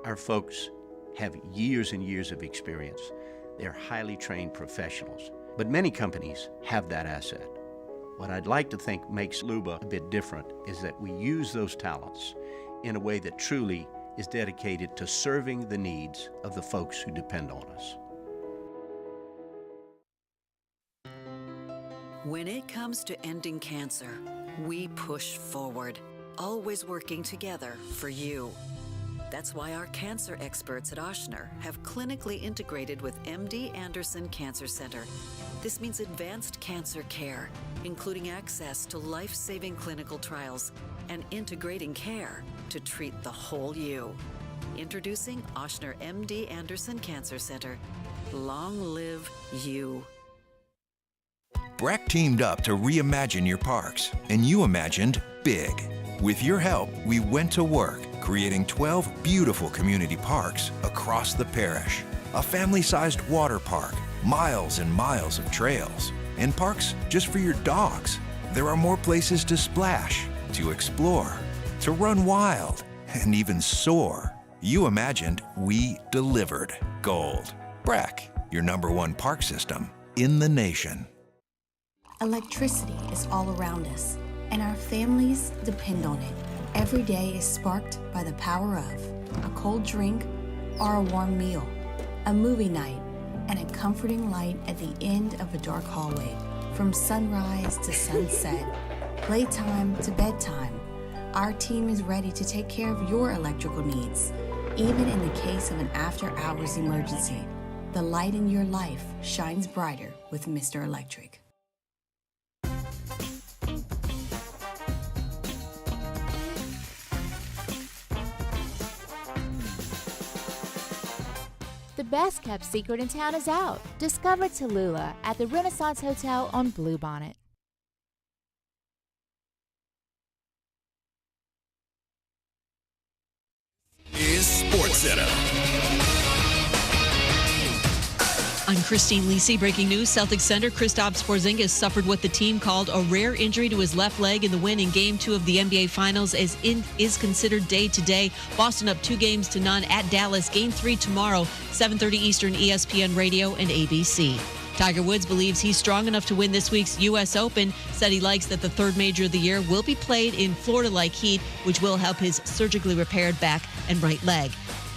Our folks have years and years of experience. They're highly trained professionals, but many companies have that asset. What I'd like to think makes Luba a bit different is that we use those talents in a way that truly is dedicated to serving the needs of the folks who depend on us. When it comes to ending cancer, we push forward, always working together for you. That's why our cancer experts at Ochsner have clinically integrated with MD Anderson Cancer Center. This means advanced cancer care, including access to life-saving clinical trials and integrating care to treat the whole you. Introducing Ochsner MD Anderson Cancer Center. Long live you. BRAC teamed up to reimagine your parks, and you imagined big. With your help, we went to work, creating 12 beautiful community parks across the parish. a family-sized water park, miles and miles of trails, and parks just for your dogs. There are more places to splash, to explore, to run wild, and even soar. You imagined, we delivered. Gold. Brack, your #1 park system in the nation. Electricity is all around us, and our families depend on it. Every day is sparked by the power of a cold drink or a warm meal, a movie night, and a comforting light at the end of a dark hallway. From sunrise to sunset, playtime to bedtime, our team is ready to take care of your electrical needs. Even in the case of an after-hours emergency, the light in your life shines brighter with Mr. Electric. The best kept secret in town is out. Discover Tallulah at the Renaissance Hotel on Bluebonnet. Is SportsCenter. I'm Christine Lisi. Breaking news, Celtics center Kristaps Porzingis suffered what the team called a rare injury to his left leg in the win in Game 2 of the NBA Finals, as is considered day-to-day. Boston up 2-0 at Dallas. Game 3 tomorrow, 7:30 Eastern, ESPN Radio and ABC. Tiger Woods believes he's strong enough to win this week's U.S. Open, said he likes that the third major of the year will be played in Florida-like heat, which will help his surgically repaired back and right leg.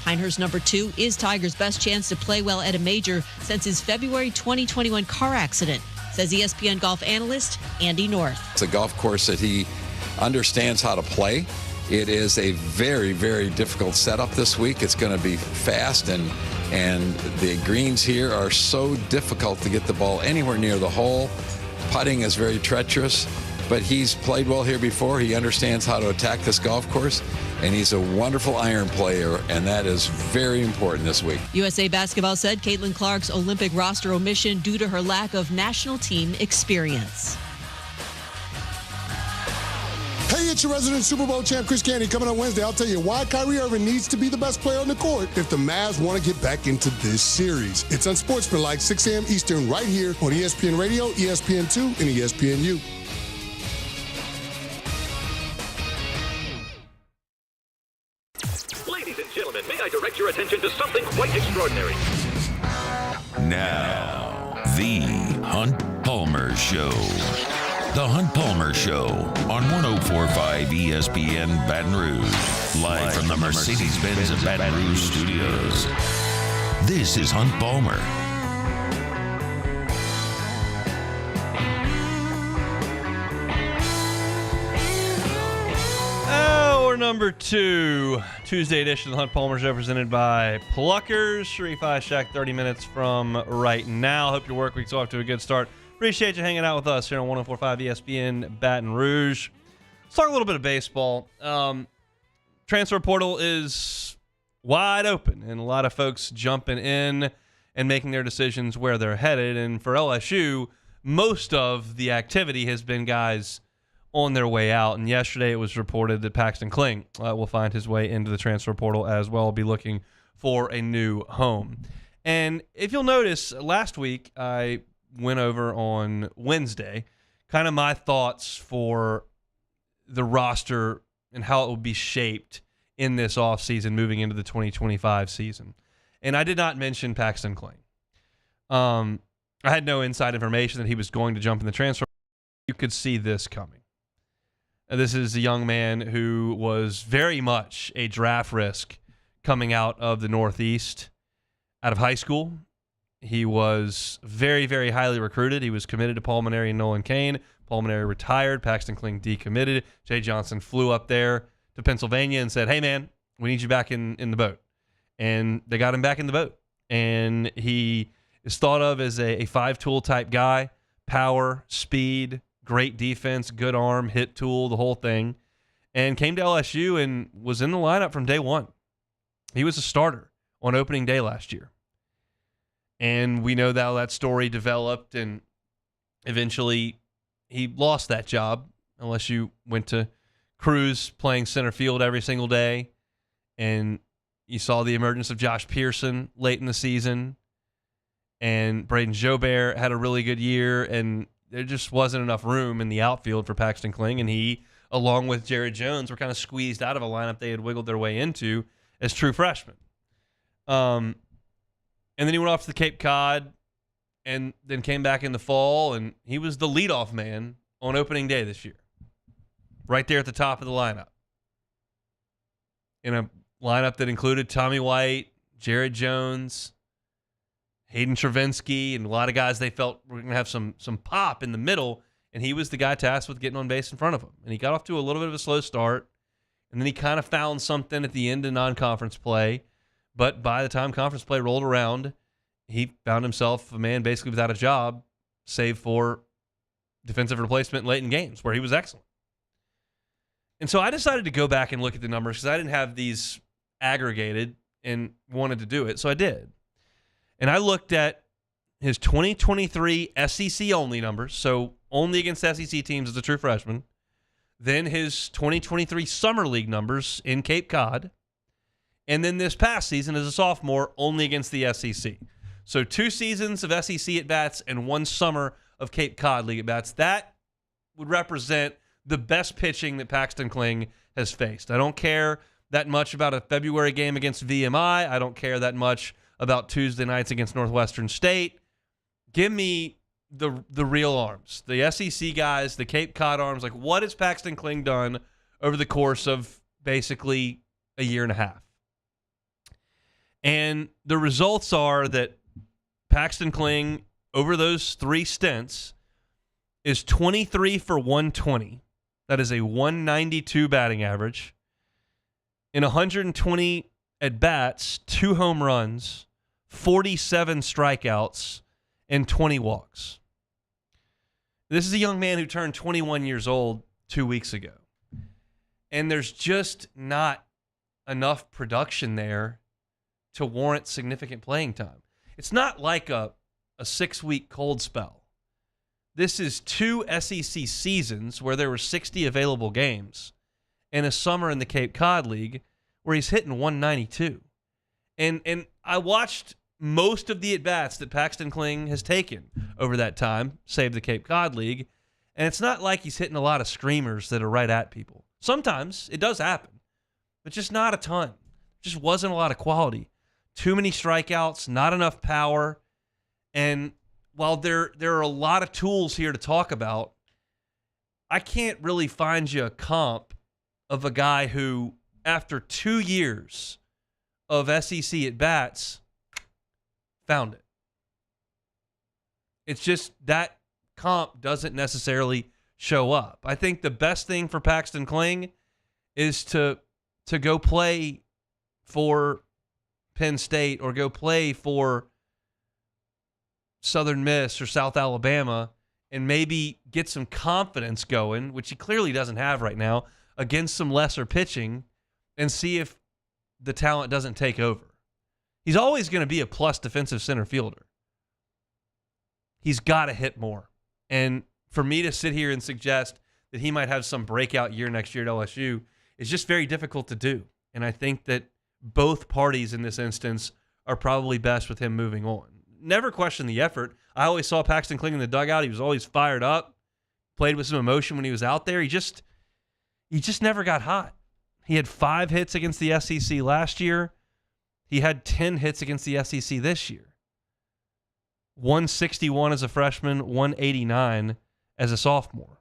Pinehurst #2 is Tiger's best chance to play well at a major since his February 2021 car accident, says ESPN golf analyst Andy North. It's a golf course that he understands how to play. It is a very, very difficult setup this week. It's going to be fast, and the greens here are so difficult to get the ball anywhere near the hole. Putting is very treacherous, but he's played well here before. He understands how to attack this golf course, and he's a wonderful iron player, and that is very important this week. USA Basketball said Caitlin Clark's Olympic roster omission due to her lack of national team experience. Hey, it's your resident Super Bowl champ, Chris Candy, coming up Wednesday. I'll tell you why Kyrie Irving needs to be the best player on the court if the Mavs want to get back into this series. It's Unsportsmanlike, 6 a.m. Eastern, right here on ESPN Radio, ESPN2, and ESPNU. Ladies and gentlemen, may I direct your attention to something quite extraordinary? Now, the Hunt Palmer Show. The Hunt Palmer Show on 104.5 ESPN Baton Rouge. Live from the Mercedes-Benz of Baton Rouge studios. This is Hunt Palmer. Hour number 2, Tuesday edition of the Hunt Palmer Show, presented by Pluckers. Sharie Ishee, 30 minutes from right now. Hope your work week's off to a good start. Appreciate you hanging out with us here on 104.5 ESPN Baton Rouge. Let's talk a little bit of baseball. Transfer portal is wide open, and a lot of folks jumping in and making their decisions where they're headed. And for LSU, most of the activity has been guys on their way out. And yesterday it was reported that Paxton Kling will find his way into the transfer portal as well, be looking for a new home. And if you'll notice, last week I went over on Wednesday kind of my thoughts for the roster and how it will be shaped in this offseason moving into the 2025 season. And I did not mention Paxton Kling. I had no inside information that he was going to jump in the transfer. You could see this coming. This is a young man who was very much a draft risk coming out of the Northeast, out of high school. He was very, very highly recruited. He was committed to Paul Mainieri and Nolan Cain. Paul Mainieri retired. Paxton Kling decommitted. Jay Johnson flew up there to Pennsylvania and said, hey, man, we need you back in the boat. And they got him back in the boat. And he is thought of as a five-tool type guy: power, speed, great defense, good arm, hit tool, the whole thing. And came to LSU and was in the lineup from day one. He was a starter on opening day last year. And we know that story developed, and eventually he lost that job. LSU went to Cruz playing center field every single day. And, You saw the emergence of Josh Pearson late in the season, and Braden Jobert had a really good year, and there just wasn't enough room in the outfield for Paxton Kling, and he, along with Jared Jones, were kind of squeezed out of a lineup they had wiggled their way into as true freshmen. And then he went off to the Cape Cod and then came back in the fall, and he was the leadoff man on opening day this year, right there at the top of the lineup, in a lineup that included Tommy White, Jared Jones, Hayden Travinsky, and a lot of guys they felt were going to have some pop in the middle, and he was the guy tasked with getting on base in front of him. And he got off to a little bit of a slow start, and then he kind of found something at the end of non-conference play. But by the time conference play rolled around, he found himself a man basically without a job, save for defensive replacement late in games where he was excellent. And so I decided to go back and look at the numbers because I didn't have these aggregated and wanted to do it, so I did. And I looked at his 2023 SEC-only numbers, so only against SEC teams as a true freshman, then his 2023 Summer League numbers in Cape Cod, and then this past season as a sophomore only against the SEC. So 2 seasons of SEC at-bats and 1 summer of Cape Cod League at-bats. That would represent the best pitching that Paxton Kling has faced. I don't care that much about a February game against VMI. I don't care that much about Tuesday nights against Northwestern State. Give me the real arms, the SEC guys, the Cape Cod arms. Like, what has Paxton Kling done over the course of basically a year and a half? And the results are that Paxton Kling, over those 3 stints, is 23 for 120. That is a 192 batting average. In 120 at-bats, 2 home runs, 47 strikeouts, and 20 walks. This is a young man who turned 21 years old 2 weeks ago. And there's just not enough production there to warrant significant playing time. It's not like a 6-week cold spell. This is 2 SEC seasons where there were 60 available games and a summer in the Cape Cod League where he's hitting 192. And I watched most of the at-bats that Paxton Kling has taken over that time, save the Cape Cod League, and it's not like he's hitting a lot of screamers that are right at people. Sometimes it does happen, but just not a ton. Just wasn't a lot of quality. Too many strikeouts, not enough power, and while there are a lot of tools here to talk about, I can't really find you a comp of a guy who, after 2 years of SEC at-bats, found it. It's just that comp doesn't necessarily show up. I think the best thing for Paxton Kling is to go play for Penn State or go play for Southern Miss or South Alabama and maybe get some confidence going, which he clearly doesn't have right now, against some lesser pitching and see if the talent doesn't take over. He's always going to be a plus defensive center fielder. He's got to hit more. And for me to sit here and suggest that he might have some breakout year next year at LSU is just very difficult to do. And I think that both parties in this instance are probably best with him moving on. Never question the effort. I always saw Paxton Kling in the dugout. He was always fired up, played with some emotion when he was out there. He just never got hot. He had 5 hits against the SEC last year. He had 10 hits against the SEC this year. 161 as a freshman, 189 as a sophomore.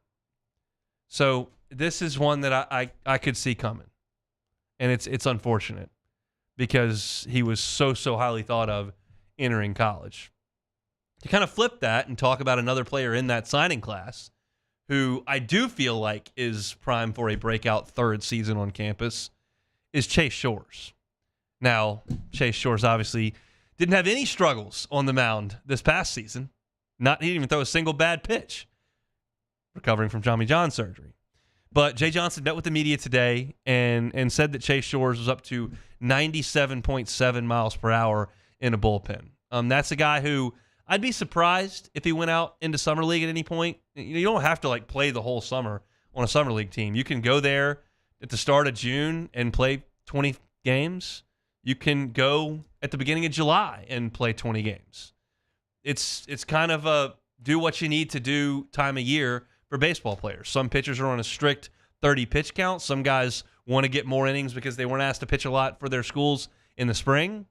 So this is one that I could see coming. And it's unfortunate because he was so highly thought of entering college. To kind of flip that and talk about another player in that signing class who I do feel like is primed for a breakout 3rd season on campus is Chase Shores. Now, Chase Shores obviously didn't have any struggles on the mound this past season. He didn't even throw a single bad pitch, recovering from Tommy John surgery. But Jay Johnson met with the media today and said that Chase Shores was up to 97.7 miles per hour in a bullpen. That's a guy who I'd be surprised if he went out into Summer League at any point. You don't have to play the whole summer on a Summer League team. You can go there at the start of June and play 20 games, you can go at the beginning of July and play 20 games. It's kind of a do what you need to do time of year for baseball players. Some pitchers are on a strict 30 pitch count. Some guys want to get more innings because they weren't asked to pitch a lot for their schools in the spring.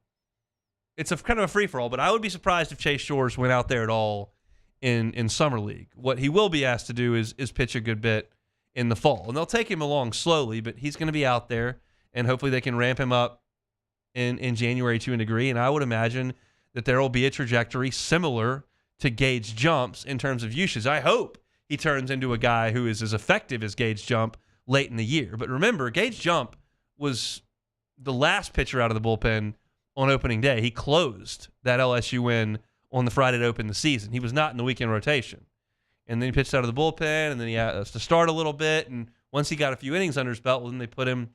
It's a kind of a free-for-all, but I would be surprised if Chase Shores went out there at all in Summer League. What he will be asked to do is pitch a good bit in the fall. And they'll take him along slowly, but he's going to be out there, and hopefully they can ramp him up in January to a degree. And I would imagine that there will be a trajectory similar to Gage Jump's in terms of usage. I hope he turns into a guy who is as effective as Gage Jump late in the year. But remember, Gage Jump was the last pitcher out of the bullpen on opening day. He closed that LSU win on the Friday to open the season. He was not in the weekend rotation. And then he pitched out of the bullpen, and then he had to start a little bit. And once he got a few innings under his belt, well, then they put him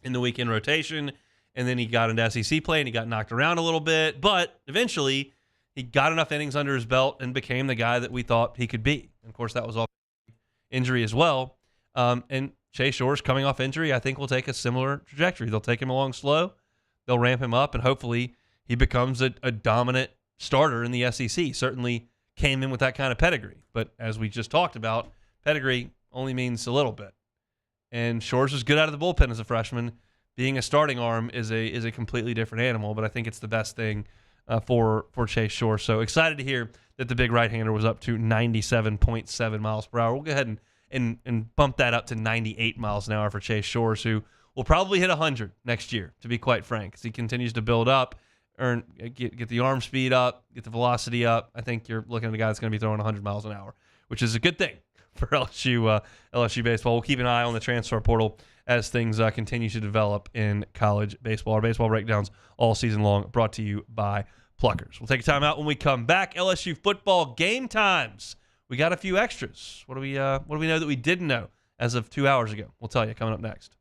in the weekend rotation. And then he got into SEC play, and he got knocked around a little bit. But eventually, he got enough innings under his belt and became the guy that we thought he could be. And of course, that was all injury as well. And Chase Shores, coming off injury, I think will take a similar trajectory. They'll take him along slow. They'll ramp him up, and hopefully he becomes a dominant starter in the SEC. Certainly came in with that kind of pedigree. But as we just talked about, pedigree only means a little bit. And Shores was good out of the bullpen as a freshman. Being a starting arm is a completely different animal, but I think it's the best thing for Chase Shores. So excited to hear that the big right-hander was up to 97.7 miles per hour. We'll go ahead and bump that up to 98 miles an hour for Chase Shores, who will probably hit 100 next year, to be quite frank, as he continues to build up, get the arm speed up, get the velocity up. I think you're looking at a guy that's going to be throwing 100 miles an hour, which is a good thing for LSU baseball. We'll keep an eye on the transfer portal as things continue to develop in college baseball. Our baseball breakdowns all season long, brought to you by Pluckers. We'll take a time out when we come back. LSU football game times. We got a few extras. What do we know that we didn't know as of 2 hours ago? We'll tell you coming up next.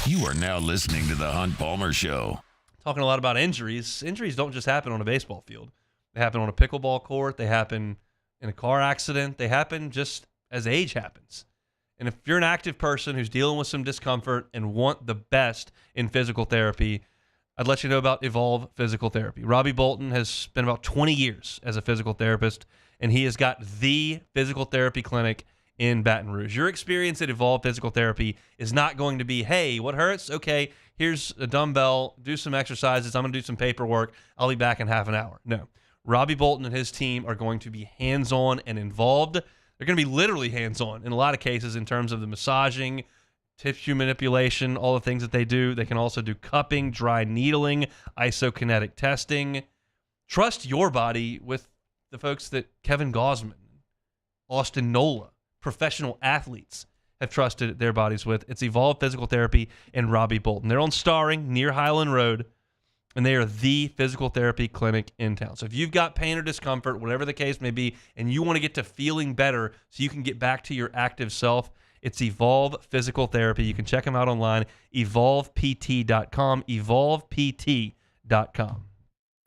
You are now listening to the Hunt Palmer Show. Talking a lot about injuries. Injuries don't just happen on a baseball field. They happen on a pickleball court. They happen in a car accident. They happen just as age happens. And if you're an active person who's dealing with some discomfort and want the best in physical therapy, I'd let you know about Evolve Physical Therapy. Robbie Bolton has spent about 20 years as a physical therapist, and he has got the physical therapy clinic in Baton Rouge. Your experience at Evolve Physical Therapy is not going to be, hey, what hurts? Okay, here's a dumbbell, do some exercises, I'm going to do some paperwork, I'll be back in half an hour. No. Robbie Bolton and his team are going to be hands-on and involved. They're going to be literally hands-on in a lot of cases in terms of the massaging, tissue manipulation, all the things that they do. They can also do cupping, dry needling, isokinetic testing. Trust your body with the folks that Kevin Gosman, Austin Nola, professional athletes have trusted their bodies with. It's Evolve Physical Therapy and Robbie Bolton. They're on Starring near Highland Road, and they are the physical therapy clinic in town. So if you've got pain or discomfort, whatever the case may be, and you want to get to feeling better so you can get back to your active self, it's Evolve Physical Therapy. You can check them out online, evolvept.com, evolvept.com.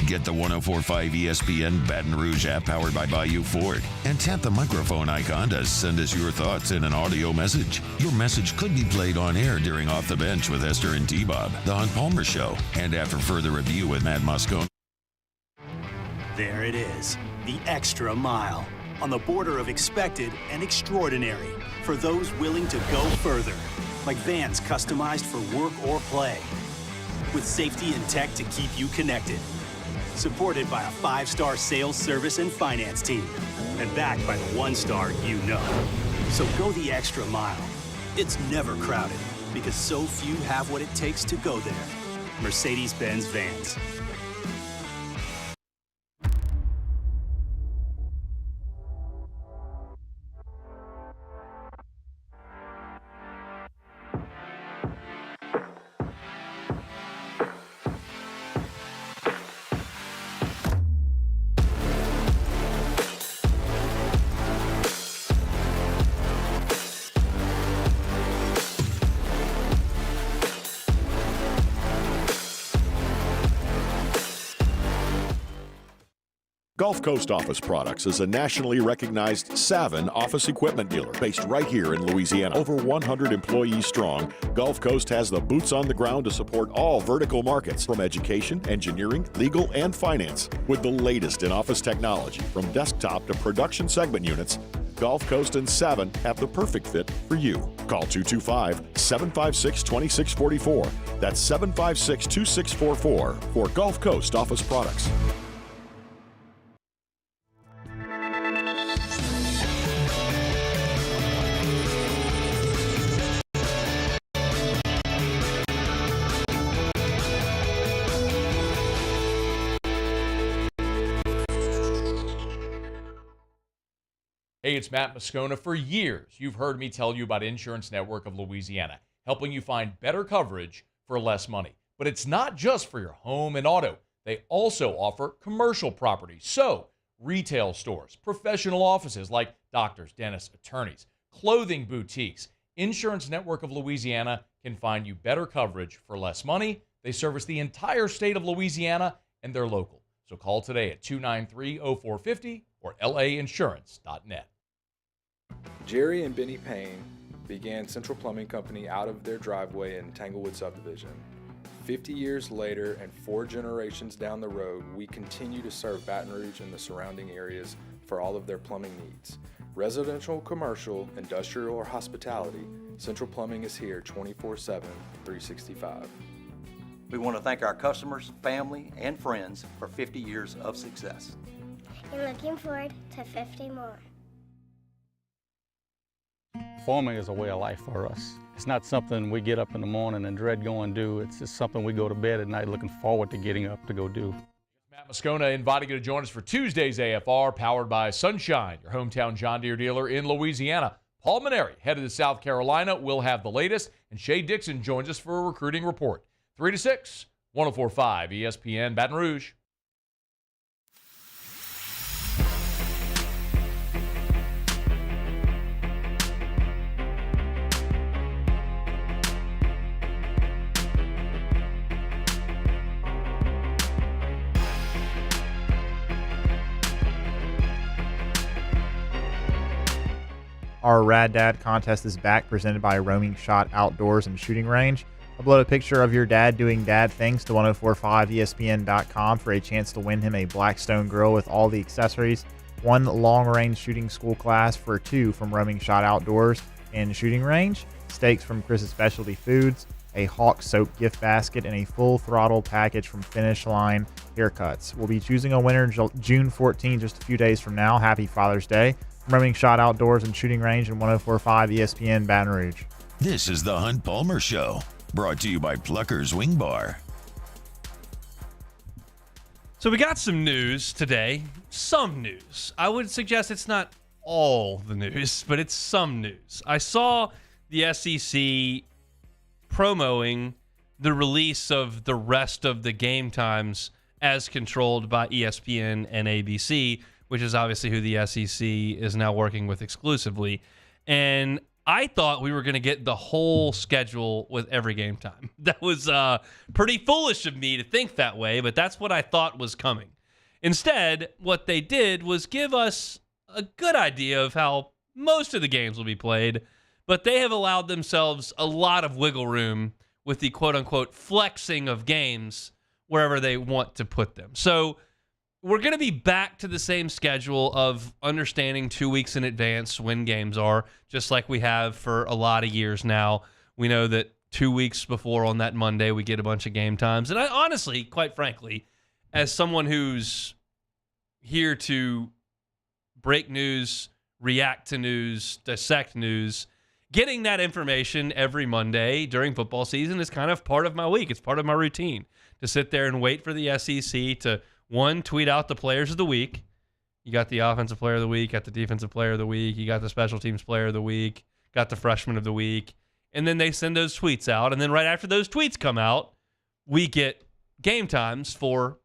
Get the 104.5 ESPN Baton Rouge app powered by Bayou Ford and tap the microphone icon to send us your thoughts in an audio message. Your message could be played on air during Off the Bench with Esther and T-Bob, The Hunt Palmer Show, and after further review with Matt Moscone. There it is, the extra mile, on the border of expected and extraordinary for those willing to go further, like vans customized for work or play, with safety and tech to keep you connected. Supported by a 5-star sales, service, and finance team. And backed by the 1-star you know. So go the extra mile. It's never crowded because so few have what it takes to go there. Mercedes-Benz Vans. Gulf Coast Office Products is a nationally recognized Savin office equipment dealer based right here in Louisiana. Over 100 employees strong, Gulf Coast has the boots on the ground to support all vertical markets, from education, engineering, legal, and finance. With the latest in office technology, from desktop to production segment units, Gulf Coast and Savin have the perfect fit for you. Call 225-756-2644. That's 756-2644 for Gulf Coast Office Products. Hey, it's Matt Moscona. For years, you've heard me tell you about Insurance Network of Louisiana, helping you find better coverage for less money. But it's not just for your home and auto. They also offer commercial property. So, retail stores, professional offices like doctors, dentists, attorneys, clothing boutiques. Insurance Network of Louisiana can find you better coverage for less money. They service the entire state of Louisiana, and they're local. So call today at 293-0450 or lainsurance.net. Jerry and Benny Payne began Central Plumbing Company out of their driveway in Tanglewood subdivision. 50 years later and 4 generations down the road, we continue to serve Baton Rouge and the surrounding areas for all of their plumbing needs. Residential, commercial, industrial, or hospitality, Central Plumbing is here 24/7, 365. We want to thank our customers, family, and friends for 50 years of success. And looking forward to 50 more. Farming is a way of life for us. It's not something we get up in the morning and dread going do. It's just something we go to bed at night looking forward to getting up to go do. Matt Moscona inviting you to join us for Tuesday's AFR, powered by Sunshine, your hometown John Deere dealer in Louisiana. Paul Mainieri, headed to South Carolina, will have the latest, and Shaye Dixon joins us for a recruiting report. 3 to 6, 104.5 ESPN Baton Rouge. Our Rad Dad contest is back, presented by Roaming Shot Outdoors and Shooting Range. Upload a picture of your dad doing dad things to 1045ESPN.com for a chance to win him a Blackstone grill with all the accessories, 1 long-range shooting school class for 2 from Roaming Shot Outdoors and Shooting Range, steaks from Chris's Specialty Foods, a Hawk Soap gift basket, and a full throttle package from Finish Line Haircuts. We'll be choosing a winner June 14, just a few days from now. Happy Father's Day. Roaming Shot Outdoors and Shooting Range and 1045 ESPN Baton Rouge. This is the Hunt Palmer Show, brought to you by Plucker's Wing Bar. So we got some news today. Some news. I would suggest it's not all the news, but it's some news. I saw the SEC promoting the release of the rest of the game times as controlled by ESPN and ABC, which is obviously who the SEC is now working with exclusively. And I thought we were going to get the whole schedule with every game time. That was pretty foolish of me to think that way, but that's what I thought was coming. Instead, what they did was give us a good idea of how most of the games will be played, but they have allowed themselves a lot of wiggle room with the quote-unquote flexing of games wherever they want to put them. So we're going to be back to the same schedule of understanding 2 weeks in advance when games are, just like we have for a lot of years now. We know that 2 weeks before on that Monday, we get a bunch of game times. And I honestly, quite frankly, as someone who's here to break news, react to news, dissect news, getting that information every Monday during football season is kind of part of my week. It's part of my routine to sit there and wait for the SEC to, one, tweet out the players of the week. You got the offensive player of the week, got the defensive player of the week, you got the special teams player of the week, got the freshman of the week, and then they send those tweets out. And then right after those tweets come out, we get game times for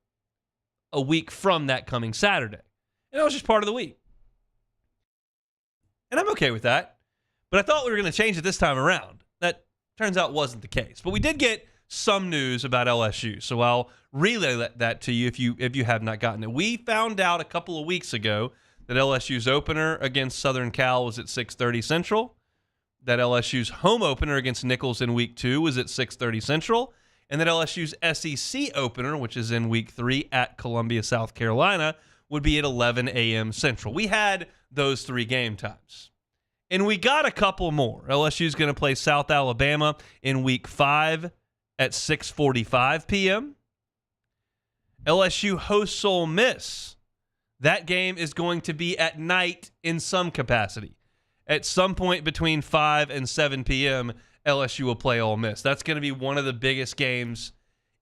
a week from that coming Saturday. And that was just part of the week. And I'm okay with that. But I thought we were going to change it this time around. That turns out wasn't the case. But we did get some news about LSU. So I'll relay that to you if you have not gotten it. We found out a couple of weeks ago that LSU's opener against Southern Cal was at 6:30 Central, that LSU's home opener against Nichols in Week 2 was at 6:30 Central, and that LSU's SEC opener, which is in Week 3 at Columbia, South Carolina, would be at 11 a.m. Central. We had those 3 game times. And we got a couple more. LSU's going to play South Alabama in Week 5 at 6:45 p.m. LSU hosts Ole Miss. That game is going to be at night in some capacity. At some point between 5 and 7 p.m., LSU will play Ole Miss. That's going to be one of the biggest games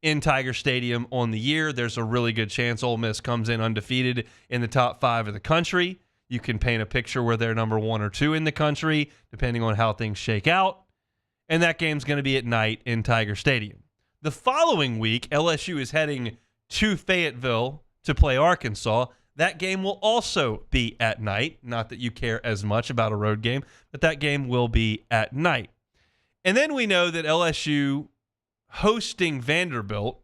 in Tiger Stadium on the year. There's a really good chance Ole Miss comes in undefeated in the top 5 of the country. You can paint a picture where they're number 1 or 2 in the country, depending on how things shake out. And that game's going to be at night in Tiger Stadium. The following week, LSU is heading to Fayetteville to play Arkansas. That game will also be at night. Not that you care as much about a road game, but that game will be at night. And then we know that LSU hosting Vanderbilt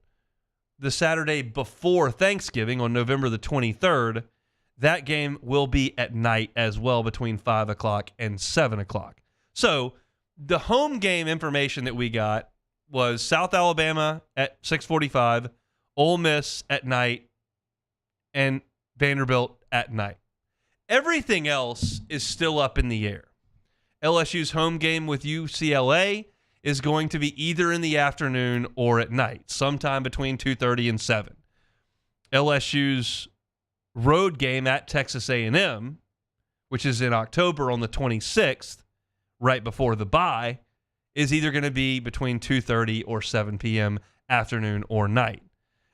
the Saturday before Thanksgiving on November the 23rd, that game will be at night as well between 5 o'clock and 7 o'clock. So the home game information that we got was South Alabama at 6:45, Ole Miss at night, and Vanderbilt at night. Everything else is still up in the air. LSU's home game with UCLA is going to be either in the afternoon or at night, sometime between 2:30 and 7. LSU's road game at Texas A&M, which is in October on the 26th, right before the bye, is either going to be between 2:30 or 7 p.m. afternoon or night.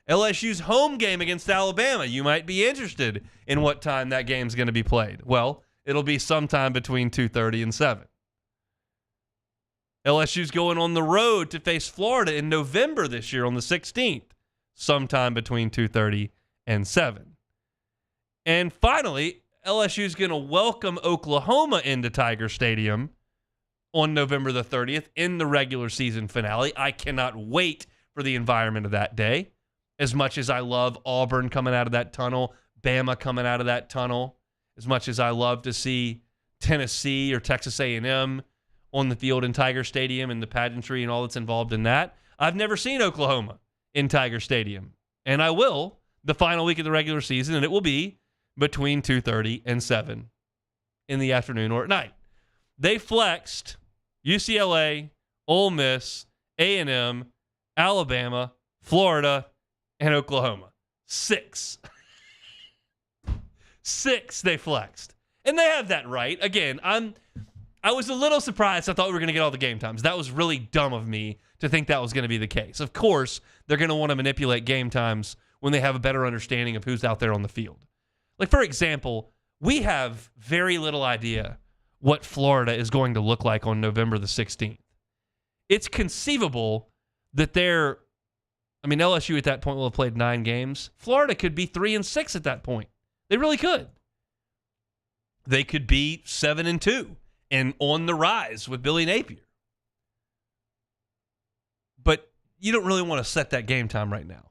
LSU's home game against Alabama, you might be interested in what time that game's going to be played. Well, it'll be sometime between 2:30 and 7. LSU's going on the road to face Florida in November this year on the 16th, sometime between 2:30 and 7. And finally, LSU's going to welcome Oklahoma into Tiger Stadium on November the 30th in the regular season finale. I cannot wait for the environment of that day. As much as I love Auburn coming out of that tunnel, Bama coming out of that tunnel, as much as I love to see Tennessee or Texas A&M on the field in Tiger Stadium and the pageantry and all that's involved in that, I've never seen Oklahoma in Tiger Stadium. And I will the final week of the regular season, and it will be between 2:30 and 7 in the afternoon or at night. They flexed UCLA, Ole Miss, A&M, Alabama, Florida, and Oklahoma. 6. 6 they flexed. And they have that right. Again, I was a little surprised. I thought we were going to get all the game times. That was really dumb of me to think that was going to be the case. Of course, they're going to want to manipulate game times when they have a better understanding of who's out there on the field. Like, for example, we have very little idea what Florida is going to look like on November the 16th. It's conceivable that LSU at that point will have played 9 games. Florida could be 3-6 at that point. They really could. They could be 7-2 and on the rise with Billy Napier. But you don't really want to set that game time right now.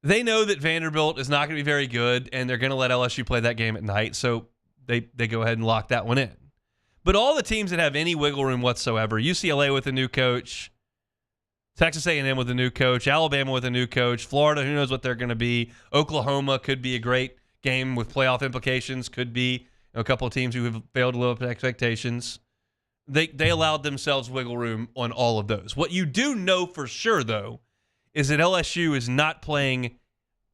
They know that Vanderbilt is not going to be very good, and they're going to let LSU play that game at night, so they go ahead and lock that one in. But all the teams that have any wiggle room whatsoever, UCLA with a new coach, Texas A&M with a new coach, Alabama with a new coach, Florida, who knows what they're going to be, Oklahoma could be a great game with playoff implications, could be a couple of teams who have failed to live up to expectations. They allowed themselves wiggle room on all of those. What you do know for sure, though, is that LSU is not playing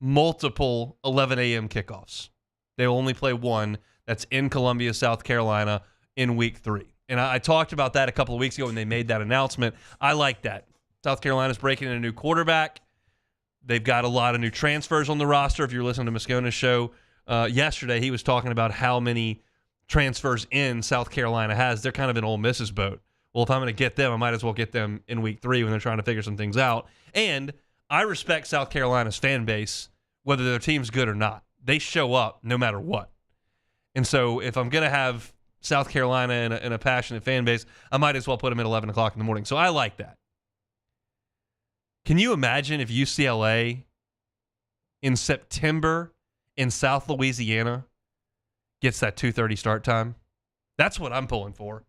multiple 11 a.m. kickoffs. They will only play one that's in Columbia, South Carolina in Week 3. And I talked about that a couple of weeks ago when they made that announcement. I like that. South Carolina's breaking in a new quarterback. They've got a lot of new transfers on the roster. If you're listening to Moscona's show yesterday, he was talking about how many transfers in South Carolina has. They're kind of in Ole Miss's boat. Well, if I'm going to get them, I might as well get them in Week 3 when they're trying to figure some things out. And I respect South Carolina's fan base, whether their team's good or not. They show up no matter what. And so if I'm going to have South Carolina in a passionate fan base, I might as well put them at 11 o'clock in the morning. So I like that. Can you imagine if UCLA in September in South Louisiana gets that 2:30 start time? That's what I'm pulling for.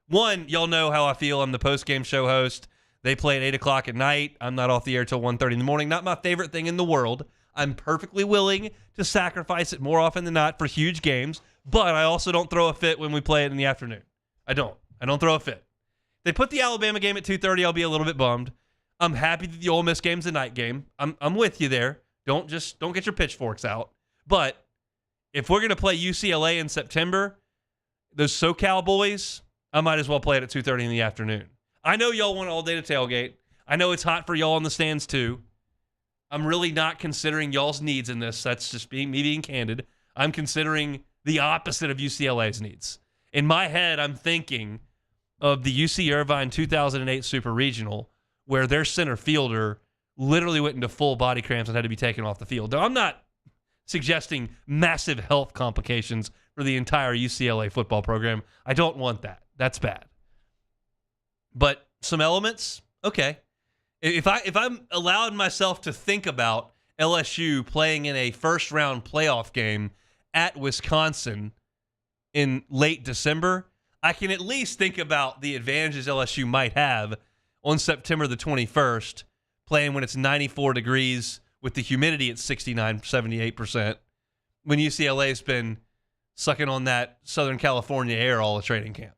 One, y'all know how I feel. I'm the post-game show host. They play at 8 o'clock at night. I'm not off the air till 1:30 in the morning. Not my favorite thing in the world. I'm perfectly willing to sacrifice it more often than not for huge games, but I also don't throw a fit when we play it in the afternoon. I don't throw a fit. If they put the Alabama game at 2:30, I'll be a little bit bummed. I'm happy that the Ole Miss game's a night game. I'm with you there. Don't get your pitchforks out. But if we're going to play UCLA in September, those SoCal boys, I might as well play it at 2:30 in the afternoon. I know y'all want all day to tailgate. I know it's hot for y'all in the stands too. I'm really not considering y'all's needs in this. That's just me being candid. I'm considering the opposite of UCLA's needs. In my head, I'm thinking of the UC Irvine 2008 Super Regional, where their center fielder literally went into full body cramps and had to be taken off the field. Now, I'm not suggesting massive health complications for the entire UCLA football program. I don't want that. That's bad. But some elements, okay. If I'm allowed myself to think about LSU playing in a first-round playoff game at Wisconsin in late December, I can at least think about the advantages LSU might have on September the 21st, playing when it's 94 degrees with the humidity at 69, 78%, when UCLA's been sucking on that Southern California air all the training camp.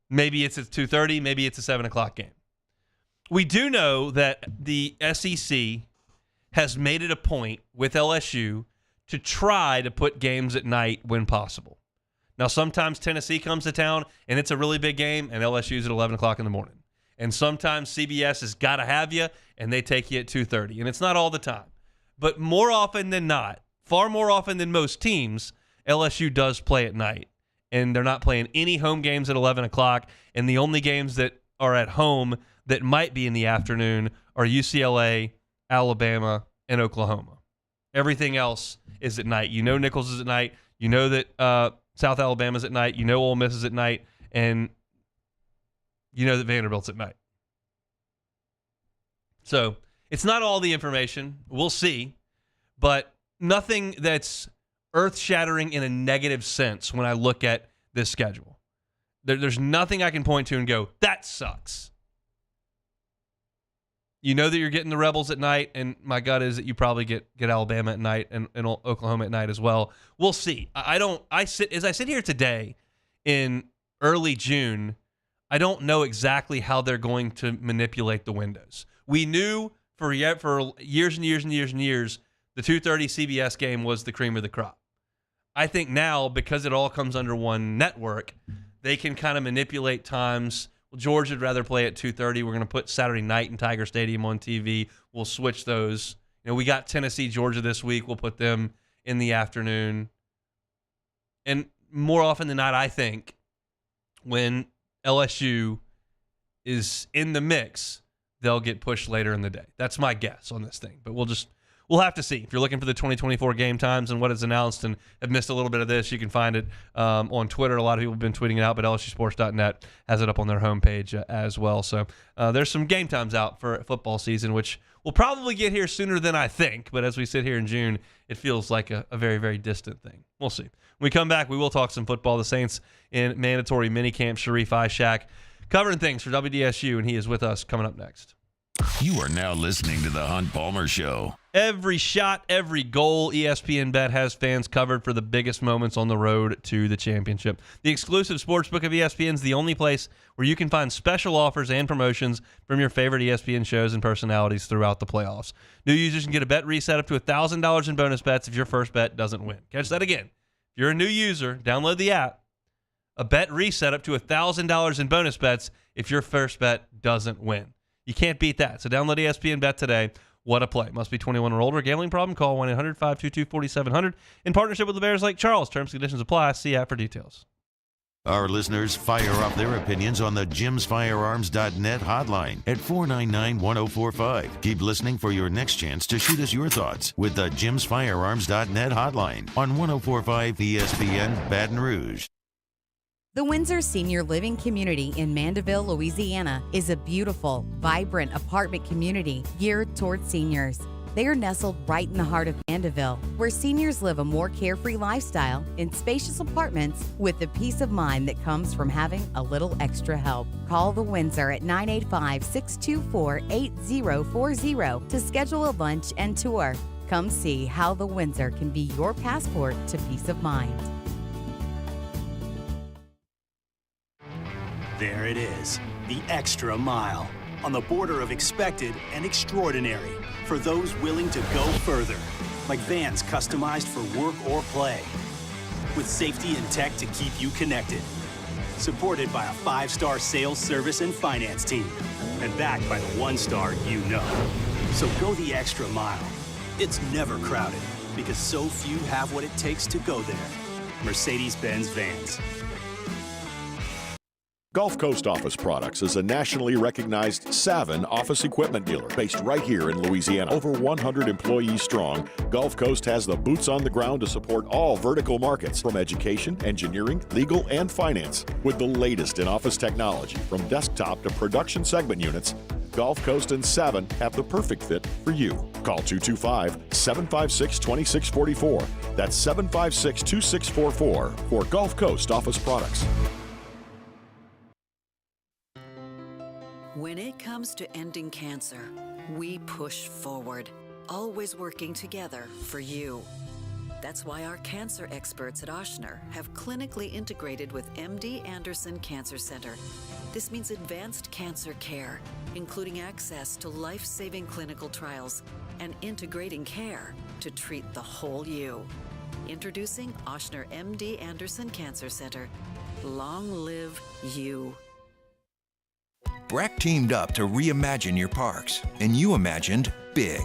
Maybe it's at 2:30, maybe it's a 7 o'clock game. We do know that the SEC has made it a point with LSU to try to put games at night when possible. Now, sometimes Tennessee comes to town, and it's a really big game, and LSU's at 11 o'clock in the morning. And sometimes CBS has got to have you, and they take you at 2:30. And it's not all the time. But more often than not, far more often than most teams, LSU does play at night. And they're not playing any home games at 11 o'clock. And the only games that are at home that might be in the afternoon are UCLA, Alabama, and Oklahoma. Everything else is at night. You know Nichols is at night. You know that South Alabama's at night. You know Ole Miss is at night. And you know that Vanderbilt's at night. So it's not all the information. We'll see. But nothing that's earth-shattering in a negative sense when I look at this schedule. There's nothing I can point to and go, that sucks. You know that you're getting the Rebels at night, and my gut is that you probably get Alabama at night and Oklahoma at night as well. We'll see. As I sit here today in early June, I don't know exactly how they're going to manipulate the windows. We knew for years and years and years and years the 2:30 CBS game was the cream of the crop. I think now, because it all comes under one network, they can kind of manipulate times. Well, George would rather play at 2:30. We're going to put Saturday night in Tiger Stadium on TV. We'll switch those. You know, we got Tennessee, Georgia this week. We'll put them in the afternoon. And more often than not, I think when LSU is in the mix, they'll get pushed later in the day. That's my guess on this thing. But we'll have to see. If you're looking for the 2024 game times and what is announced and have missed a little bit of this, you can find it on Twitter. A lot of people have been tweeting it out, but LSUsports.net has it up on their homepage as well. So there's some game times out for football season, which will probably get here sooner than I think. But as we sit here in June, it feels like a very, very distant thing. We'll see. When we come back, we will talk some football. The Saints in mandatory minicamp. Sharie Ishee covering things for WDSU, and he is with us coming up next. You are now listening to The Hunt Palmer Show. Every shot, every goal, ESPN Bet has fans covered for the biggest moments on the road to the championship. The exclusive sportsbook of ESPN is the only place where you can find special offers and promotions from your favorite ESPN shows and personalities throughout the playoffs. New users can get a bet reset up to $1,000 in bonus bets if your first bet doesn't win. Catch that again. If you're a new user, download the app. A bet reset up to $1,000 in bonus bets if your first bet doesn't win. You can't beat that. So download ESPN Bet today. What a play. Must be 21 or older. Gambling problem? Call 1-800-522-4700. In partnership with the Bears Lake Charles. Terms and conditions apply. See app for details. Our listeners fire off their opinions on the jimsfirearms.net hotline at 499-1045. Keep listening for your next chance to shoot us your thoughts with the jimsfirearms.net hotline on 1045 ESPN Baton Rouge. The Windsor Senior Living Community in Mandeville, Louisiana is a beautiful, vibrant apartment community geared toward seniors. They are nestled right in the heart of Mandeville, where seniors live a more carefree lifestyle in spacious apartments with the peace of mind that comes from having a little extra help. Call the Windsor at 985-624-8040 to schedule a lunch and tour. Come see how the Windsor can be your passport to peace of mind. There it is, the extra mile, on the border of expected and extraordinary, for those willing to go further, like vans customized for work or play, with safety and tech to keep you connected, supported by a 5-star sales, service, and finance team, and backed by the 1-star you know. So go the extra mile. It's never crowded, because so few have what it takes to go there. Mercedes-Benz Vans. Gulf Coast Office Products is a nationally recognized Savin office equipment dealer based right here in Louisiana. Over 100 employees strong, Gulf Coast has the boots on the ground to support all vertical markets, from education, engineering, legal, and finance. With the latest in office technology, from desktop to production segment units, Gulf Coast and Savin have the perfect fit for you. Call 225-756-2644. That's 756-2644 for Gulf Coast Office Products. When it comes to ending cancer, we push forward, always working together for you. That's why our cancer experts at Ochsner have clinically integrated with MD Anderson Cancer Center. This means advanced cancer care, including access to life-saving clinical trials and integrating care to treat the whole you. Introducing Ochsner MD Anderson Cancer Center. Long live you. BRAC teamed up to reimagine your parks, and you imagined big.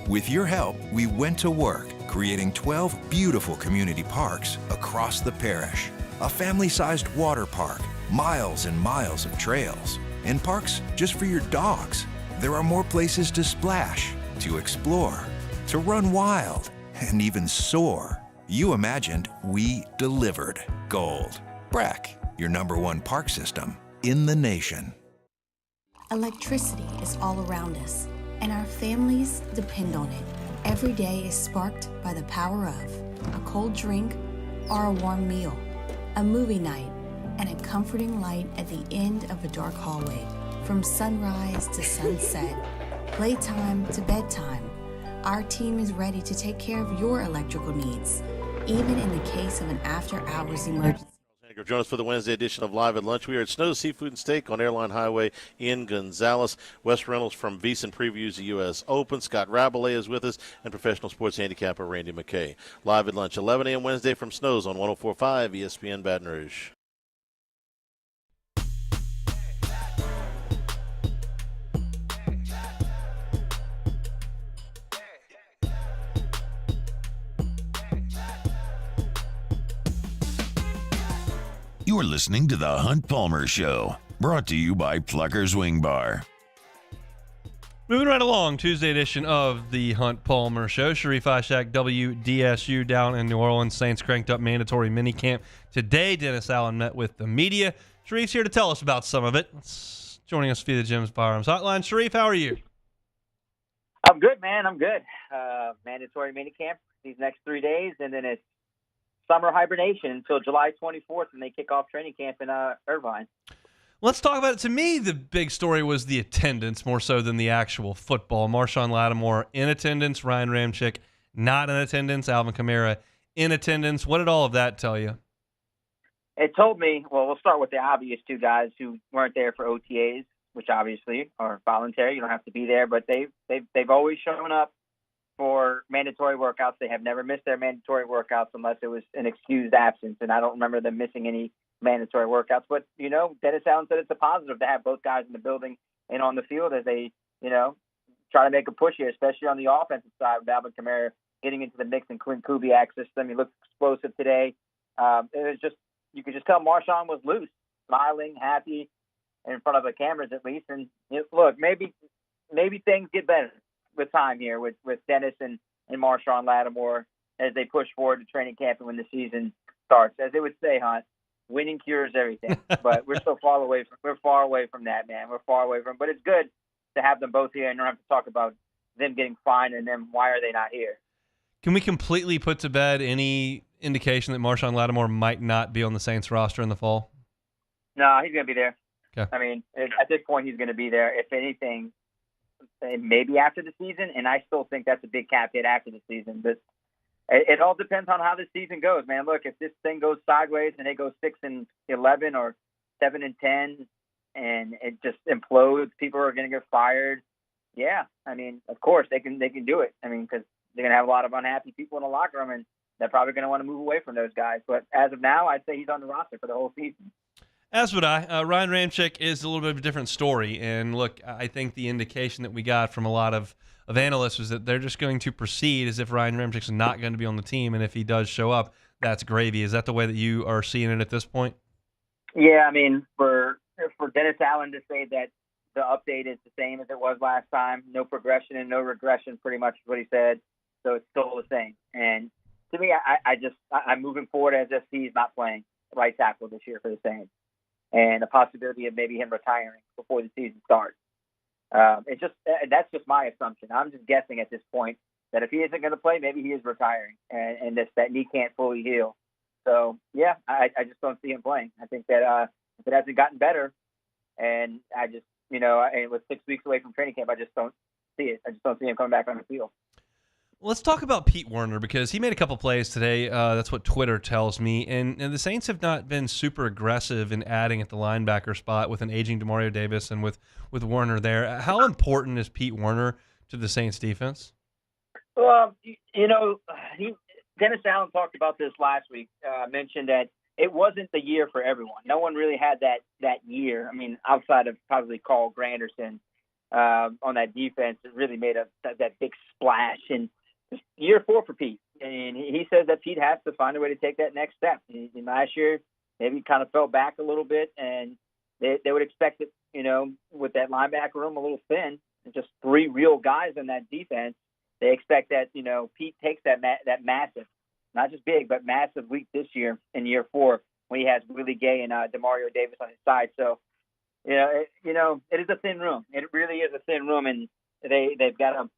With your help, we went to work, creating 12 beautiful community parks across the parish. A family-sized water park, miles and miles of trails, and parks just for your dogs. There are more places to splash, to explore, to run wild, and even soar. You imagined, we delivered gold. BRAC, your #1 park system in the nation. Electricity is all around us, and our families depend on it. Every day is sparked by the power of a cold drink or a warm meal, a movie night, and a comforting light at the end of a dark hallway. From sunrise to sunset, playtime to bedtime, our team is ready to take care of your electrical needs, even in the case of an after-hours emergency. Join us for the Wednesday edition of Live at Lunch. We are at Snow's Seafood and Steak on Airline Highway in Gonzales. Wes Reynolds from VEASAN previews the U.S. Open. Scott Rabelais is with us, and professional sports handicapper Randy McKay. Live at Lunch, 11 a.m. Wednesday from Snow's on 104.5 ESPN Baton Rouge. You're listening to The Hunt Palmer Show, brought to you by Plucker's Wing Bar. Moving right along, Tuesday edition of the Hunt Palmer Show. Sharie Ishee, WDSU down in New Orleans. Saints cranked up mandatory minicamp today. Dennis Allen met with the media. Sharif's here to tell us about some of it. Joining us via the Jim's Firearms Hotline. Sharif, how are you? I'm good, man. I'm good. Mandatory minicamp these next 3 days, and then it's summer hibernation until July 24th, and they kick off training camp in Irvine. Let's talk about it. To me, the big story was the attendance more so than the actual football. Marshawn Lattimore in attendance, Ryan Ramczyk not in attendance, Alvin Kamara in attendance. What did all of that tell you? It told me, well, we'll start with the obvious two guys who weren't there for OTAs, which obviously are voluntary. You don't have to be there, but they've always shown up for mandatory workouts. They have never missed their mandatory workouts unless it was an excused absence, and I don't remember them missing any mandatory workouts. But, Dennis Allen said it's a positive to have both guys in the building and on the field as they, try to make a push here, especially on the offensive side with Alvin Kamara getting into the mix in Clint Kubiak's system. He looked explosive today. It was just, you could just tell Marshawn was loose, smiling, happy, in front of the cameras at least. And look, maybe things get better with time here with Dennis and Marshawn Lattimore as they push forward to training camp and when the season starts. As they would say, Hunt, winning cures everything. But we're so far away from that, man. We're far away from. But it's good to have them both here and not have to talk about them getting fined and then why are they not here. Can we completely put to bed any indication that Marshawn Lattimore might not be on the Saints roster in the fall? No, he's going to be there. Okay. I mean, at this point, he's going to be there. If anything, maybe after the season, and I still think that's a big cap hit after the season. But it all depends on how the season goes, man. Look, if this thing goes sideways and they go 6-11 or 7-10, and it just implodes, people are going to get fired. Yeah, I mean, of course they can do it. I mean, because they're going to have a lot of unhappy people in the locker room, and they're probably going to want to move away from those guys. But as of now, I'd say he's on the roster for the whole season. As would I. Ryan Ramczyk is a little bit of a different story. And look, I think the indication that we got from a lot of analysts was that they're just going to proceed as if Ryan Ramczyk's not going to be on the team. And if he does show up, that's gravy. Is that the way that you are seeing it at this point? Yeah, I mean, for Dennis Allen to say that the update is the same as it was last time, no progression and no regression, pretty much what he said. So it's still the same. And to me, I'm moving forward as if he's not playing right tackle this year for the Saints, and a possibility of maybe him retiring before the season starts. That's just my assumption. I'm just guessing at this point that if he isn't going to play, maybe he is retiring, and that knee can't fully heal. So yeah, I just don't see him playing. I think that if it hasn't gotten better, and I just and with 6 weeks away from training camp, I just don't see it. I just don't see him coming back on the field. Let's talk about Pete Werner, because he made a couple plays today. That's what Twitter tells me. And the Saints have not been super aggressive in adding at the linebacker spot with an aging Demario Davis and with Werner there. How important is Pete Werner to the Saints defense? Well, Dennis Allen talked about this last week, mentioned that it wasn't the year for everyone. No one really had that year. I mean, outside of probably Carl Granderson on that defense, it really made that big splash. And year 4 for Pete, and he says that Pete has to find a way to take that next step. And last year, maybe kind of fell back a little bit, and they would expect it, with that linebacker room a little thin, and just 3 real guys in that defense. They expect that, Pete takes that massive, not just big, but massive leap this year in year 4 when he has Willie Gay and Demario Davis on his side. So, it is a thin room. It really is a thin room, and they've got to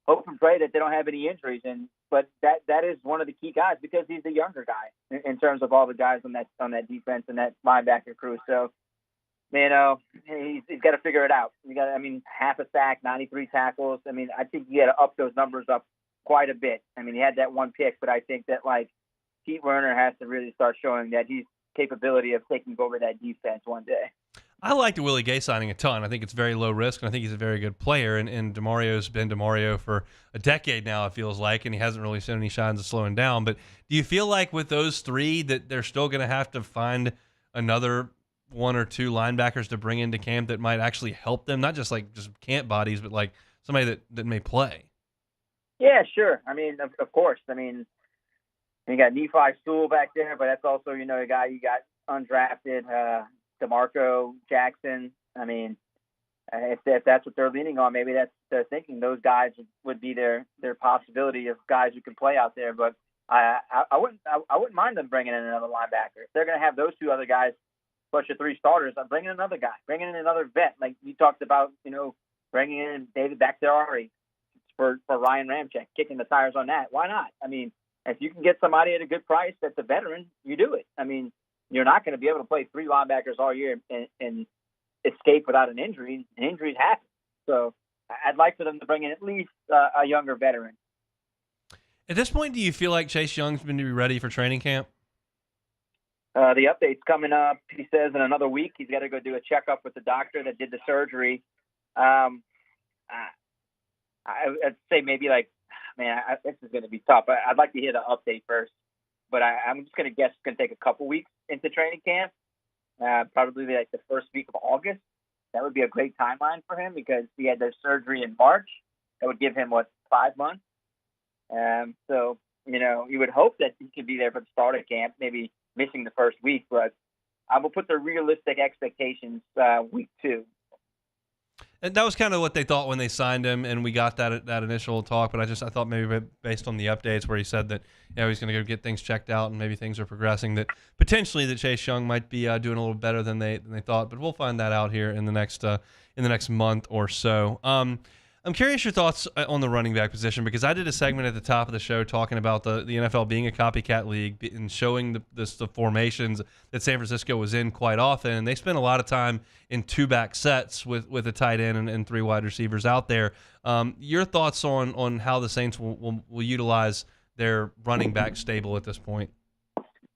hope and pray that they don't have any injuries. But that is one of the key guys, because he's the younger guy in terms of all the guys on that defense and that linebacker crew. So, he's got to figure it out. Half a sack, 93 tackles. I think you got to up those numbers up quite a bit. He had that 1 pick, but I think that Pete Werner has to really start showing that he's capability of taking over that defense one day. I like the Willie Gay signing a ton. I think it's very low risk, and I think he's a very good player. And Demario's been Demario for a decade now, it feels like, and he hasn't really shown any signs of slowing down. But do you feel like with those 3 that they're still going to have to find another 1 or 2 linebackers to bring into camp that might actually help them? Not just camp bodies, but somebody that may play. Yeah, sure. Of course. You got Nephi Sewell back there, but that's also, a guy you got undrafted, DeMarco Jackson. If that's what they're leaning on, maybe that's they're thinking. Those guys would be their possibility of guys who can play out there. But I wouldn't mind them bringing in another linebacker. If they're going to have those 2 other guys plus your 3 starters, I'm bringing in another guy, bringing in another vet. Like you talked about, bringing in David Bakhtiari for Ryan Ramczyk, kicking the tires on that. Why not? If you can get somebody at a good price that's a veteran, you do it. You're not going to be able to play 3 linebackers all year and escape without an injury. Injuries happen. So I'd like for them to bring in at least a younger veteran. At this point, do you feel like Chase Young's been to be ready for training camp? The update's coming up. He says in another week he's got to go do a checkup with the doctor that did the surgery. I'd say maybe this is going to be tough. I'd like to hear the update first. But I'm just going to guess it's going to take a couple weeks into training camp, probably the first week of August. That would be a great timeline for him because he had their surgery in March. That would give him, 5 months? So, you would hope that he could be there for the start of camp, maybe missing the first week. But I will put the realistic expectations week 2. And that was kind of what they thought when they signed him, and we got that initial talk. But I thought maybe based on the updates where he said that he's going to go get things checked out and maybe things are progressing, that potentially that Chase Young might be doing a little better than they thought. But we'll find that out here in the next month or so. I'm curious your thoughts on the running back position, because I did a segment at the top of the show talking about the NFL being a copycat league and showing the formations that San Francisco was in quite often. And they spent a lot of time in two-back sets with a tight end and three wide receivers out there. Your thoughts on how the Saints will utilize their running back stable at this point?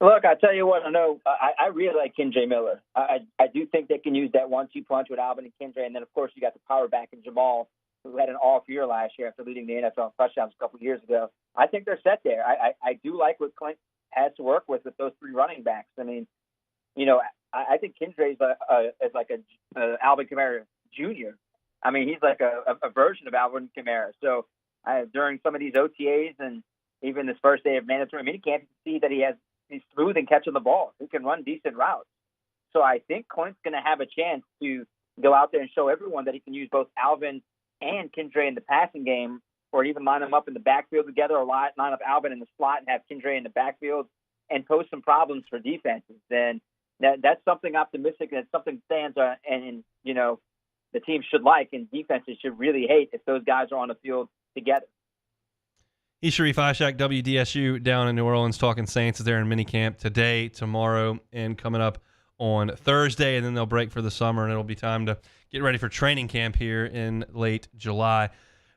Look, I tell you what, I know I really like Kendra Miller. I do think they can use that 1-2 punch with Alvin and Kendra, and then, of course, you got the power back in Jamal, who had an off year last year after leading the NFL in touchdowns a couple of years ago. I think they're set there. I do like what Clint has to work with those three running backs. I mean, I think Kendra is like a Alvin Kamara Jr. I mean, he's like a version of Alvin Kamara. So during some of these OTAs and even this first day of mandatory minicamp, you see that he's smooth in catching the ball. He can run decent routes. So I think Clint's going to have a chance to go out there and show everyone that he can use both Alvin and Kendra in the passing game, or even line them up in the backfield together, or line up Alvin in the slot and have Kendra in the backfield and pose some problems for defenses. Then that's something optimistic, and it's something fans and the team should like, and defenses should really hate if those guys are on the field together. He's Sharie Ishee, WDSU down in New Orleans, talking Saints. They're in minicamp today, tomorrow, and coming up on Thursday, and then they'll break for the summer, and it'll be time to get ready for training camp here in late July.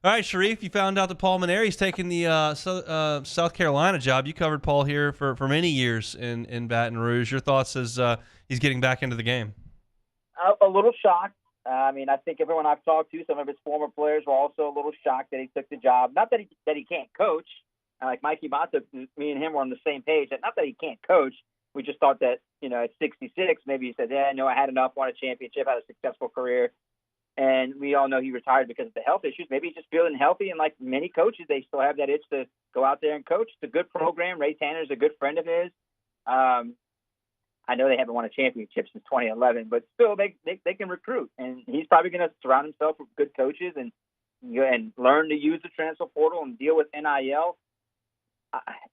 All right, Sharif, you found out that Paul Mainieri's taking the South Carolina job. You covered Paul here for many years in Baton Rouge. Your thoughts as he's getting back into the game? A little shocked. I mean, I think everyone I've talked to, some of his former players were also a little shocked that he took the job. Not that he can't coach. Like Mikey Mata, me and him were on the same page. Not that he can't coach. We just thought that, at 66, maybe he said, I had enough, won a championship, had a successful career. And we all know he retired because of the health issues. Maybe he's just feeling healthy. And like many coaches, they still have that itch to go out there and coach. It's a good program. Ray Tanner's a good friend of his. I know they haven't won a championship since 2011, but still they can recruit. And he's probably going to surround himself with good coaches and learn to use the transfer portal and deal with NIL.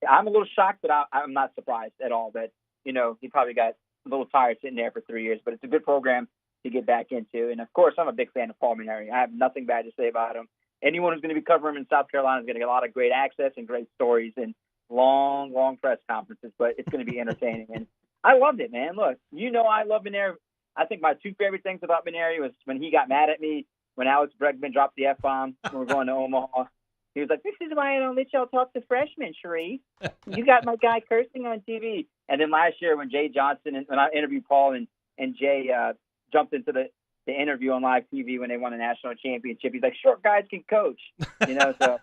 I'm a little shocked, but I'm not surprised at all that, he probably got a little tired sitting there for 3 years, but it's a good program to get back into. And, of course, I'm a big fan of Paul Mainieri. I have nothing bad to say about him. Anyone who's going to be covering him in South Carolina is going to get a lot of great access and great stories and long, long press conferences, but it's going to be entertaining. And I loved it, man. Look, I love Mainieri. I think my two favorite things about Mainieri was when he got mad at me when Alex Bregman dropped the F-bomb when we were going to Omaha. He was like, "This is why I don't let y'all talk to freshmen, Sharie. You got my guy cursing on TV." And then last year when Jay Johnson, when I interviewed Paul and Jay jumped into the interview on live TV when they won a national championship, he's like, "Short guys can coach." So,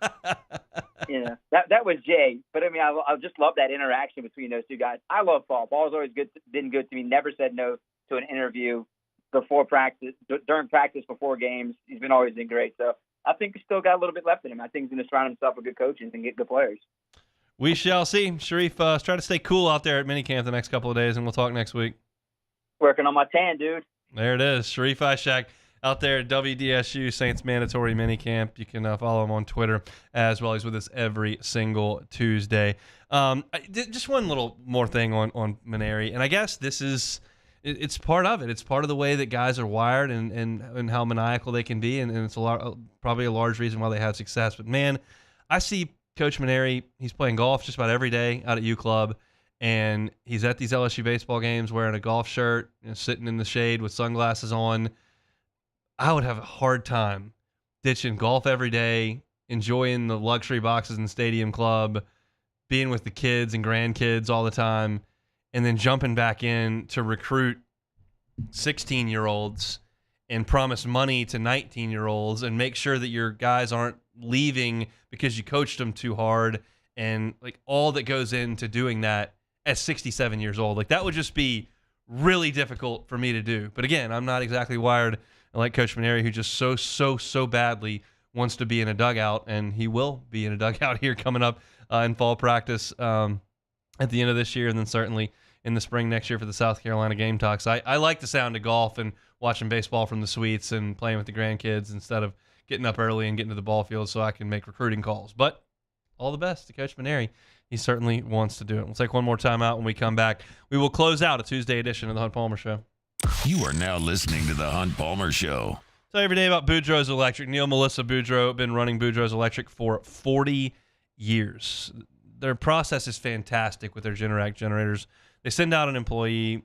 that was Jay. But, I mean, I just love that interaction between those two guys. I love Paul. Paul's always been good to me, never said no to an interview before practice, during practice, before games. He's always been great. So I think he's still got a little bit left in him. I think he's going to surround himself with good coaches and get good players. We shall see. Sharif, try to stay cool out there at minicamp the next couple of days, and we'll talk next week. Working on my tan, dude. There it is. Sharie Ishee out there at WDSU Saints Mandatory Minicamp. You can follow him on Twitter as well. He's with us every single Tuesday. Just one little more thing on Mainieri, and I guess this is it's part of it. It's part of the way that guys are wired and how maniacal they can be, and it's probably a large reason why they have success. But, man, I see Coach Mainieri, he's playing golf just about every day out at U Club, and he's at these LSU baseball games wearing a golf shirt, sitting in the shade with sunglasses on. I would have a hard time ditching golf every day, enjoying the luxury boxes in the Stadium Club, being with the kids and grandkids all the time, and then jumping back in to recruit 16-year-olds and promise money to 19-year-olds and make sure that your guys aren't leaving because you coached them too hard, and like all that goes into doing that at 67 years old. Like, that would just be really difficult for me to do. But again, I'm not exactly wired like Coach Mainieri, who just so badly wants to be in a dugout, and he will be in a dugout here coming up in fall practice at the end of this year, and then certainly in the spring next year for the South Carolina Game Talks. I like the sound of golf, and watching baseball from the suites and playing with the grandkids instead of getting up early and getting to the ball field so I can make recruiting calls. But all the best to Coach Mainieri. He certainly wants to do it. We'll take one more time out. When we come back, we will close out a Tuesday edition of the Hunt Palmer Show. You are now listening to the Hunt Palmer Show. Tell you every day about Boudreaux's Electric. Neil, Melissa Boudreaux have been running Boudreaux's Electric for 40 years. Their process is fantastic with their Generac generators. They send out an employee.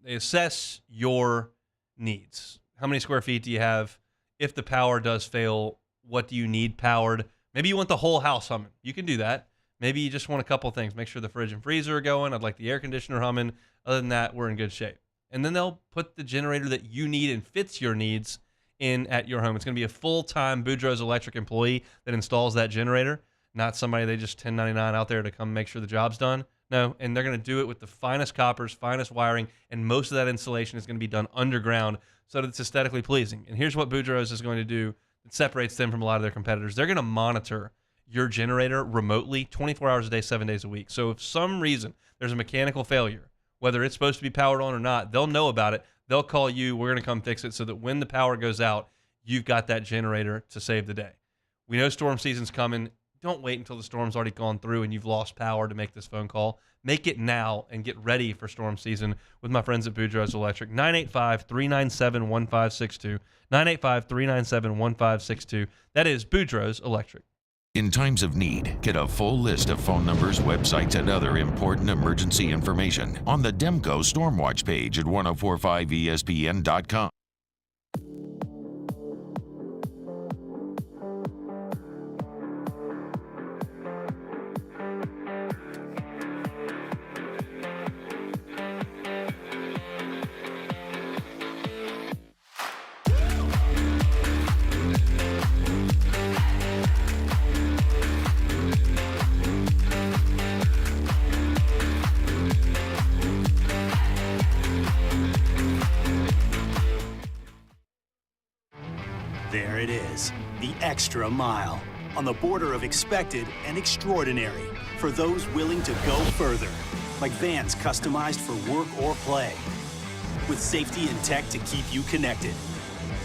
They assess your needs. How many square feet do you have? If the power does fail, what do you need powered? Maybe you want the whole house humming. You can do that. Maybe you just want a couple things. Make sure the fridge and freezer are going. I'd like the air conditioner humming. Other than that, we're in good shape. And then they'll put the generator that you need and fits your needs in at your home. It's going to be a full-time Boudreaux's Electric employee that installs that generator, not somebody they just 1099 out there to come make sure the job's done. No, and they're going to do it with the finest coppers, finest wiring, and most of that installation is going to be done underground so that it's aesthetically pleasing. And here's what Boudreaux's is going to do that separates them from a lot of their competitors. They're going to monitor your generator remotely 24 hours a day, 7 days a week. So if some reason there's a mechanical failure, whether it's supposed to be powered on or not, they'll know about it. They'll call you. We're going to come fix it so that when the power goes out, you've got that generator to save the day. We know storm season's coming. Don't wait until the storm's already gone through and you've lost power to make this phone call. Make it now and get ready for storm season with my friends at Boudreaux's Electric. 985-397-1562. 985-397-1562. That is Boudreaux's Electric. In times of need, get a full list of phone numbers, websites, and other important emergency information on the Demco Stormwatch page at 1045ESPN.com. There it is, the extra mile, on the border of expected and extraordinary, for those willing to go further, like vans customized for work or play, with safety and tech to keep you connected,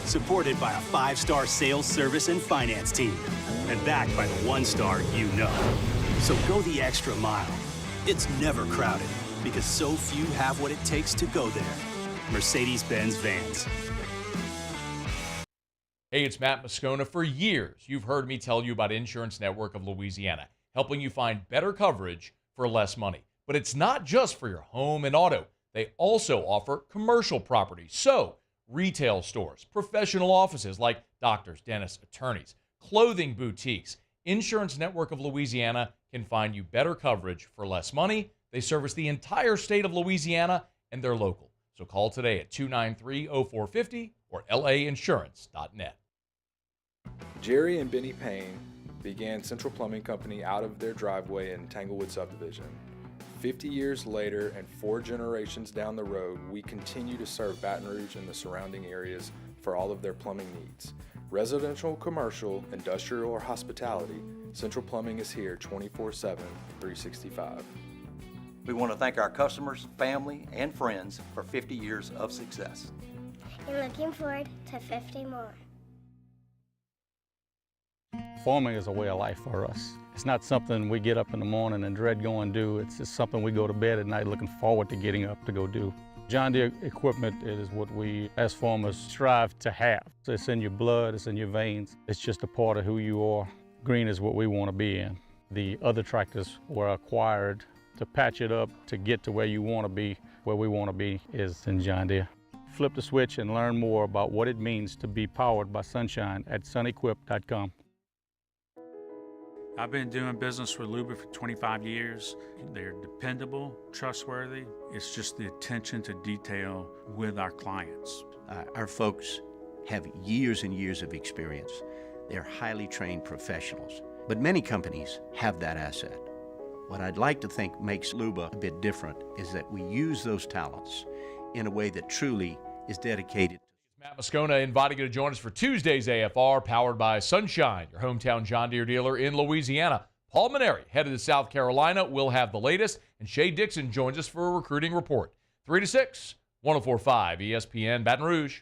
supported by a 5-star sales, service, and finance team, and backed by the 1-star you know. So go the extra mile. It's never crowded, because so few have what it takes to go there. Mercedes-Benz Vans. Hey, it's Matt Moscona. For years, you've heard me tell you about Insurance Network of Louisiana, helping you find better coverage for less money. But it's not just for your home and auto. They also offer commercial property. So, retail stores, professional offices like doctors, dentists, attorneys, clothing boutiques. Insurance Network of Louisiana can find you better coverage for less money. They service the entire state of Louisiana, and they're local. So call today at 293-0450 or lainsurance.net. Jerry and Benny Payne began Central Plumbing Company out of their driveway in Tanglewood subdivision. 50 years later and 4 generations down the road, we continue to serve Baton Rouge and the surrounding areas for all of their plumbing needs. Residential, commercial, industrial, or hospitality, Central Plumbing is here 24/7, 365. We want to thank our customers, family, and friends for 50 years of success. And looking forward to 50 more. Farming is a way of life for us. It's not something we get up in the morning and dread going do. It's just something we go to bed at night looking forward to getting up to go do. John Deere equipment is what we as farmers strive to have. It's in your blood, it's in your veins. It's just a part of who you are. Green is what we want to be in. The other tractors were acquired to patch it up to get to where you want to be. Where we want to be is in John Deere. Flip the switch and learn more about what it means to be powered by sunshine at sunequip.com. I've been doing business with Luba for 25 years. They're dependable, trustworthy. It's just the attention to detail with our clients. Our folks have years and years of experience. They're highly trained professionals, but many companies have that asset. What I'd like to think makes Luba a bit different is that we use those talents in a way that truly is dedicated. Matt Moscona inviting you to join us for Tuesday's AFR, powered by Sunshine, your hometown John Deere dealer in Louisiana. Paul Mainieri, headed to South Carolina, will have the latest, and Sharie Dixon joins us for a recruiting report. 3 to 6, 104.5 ESPN Baton Rouge.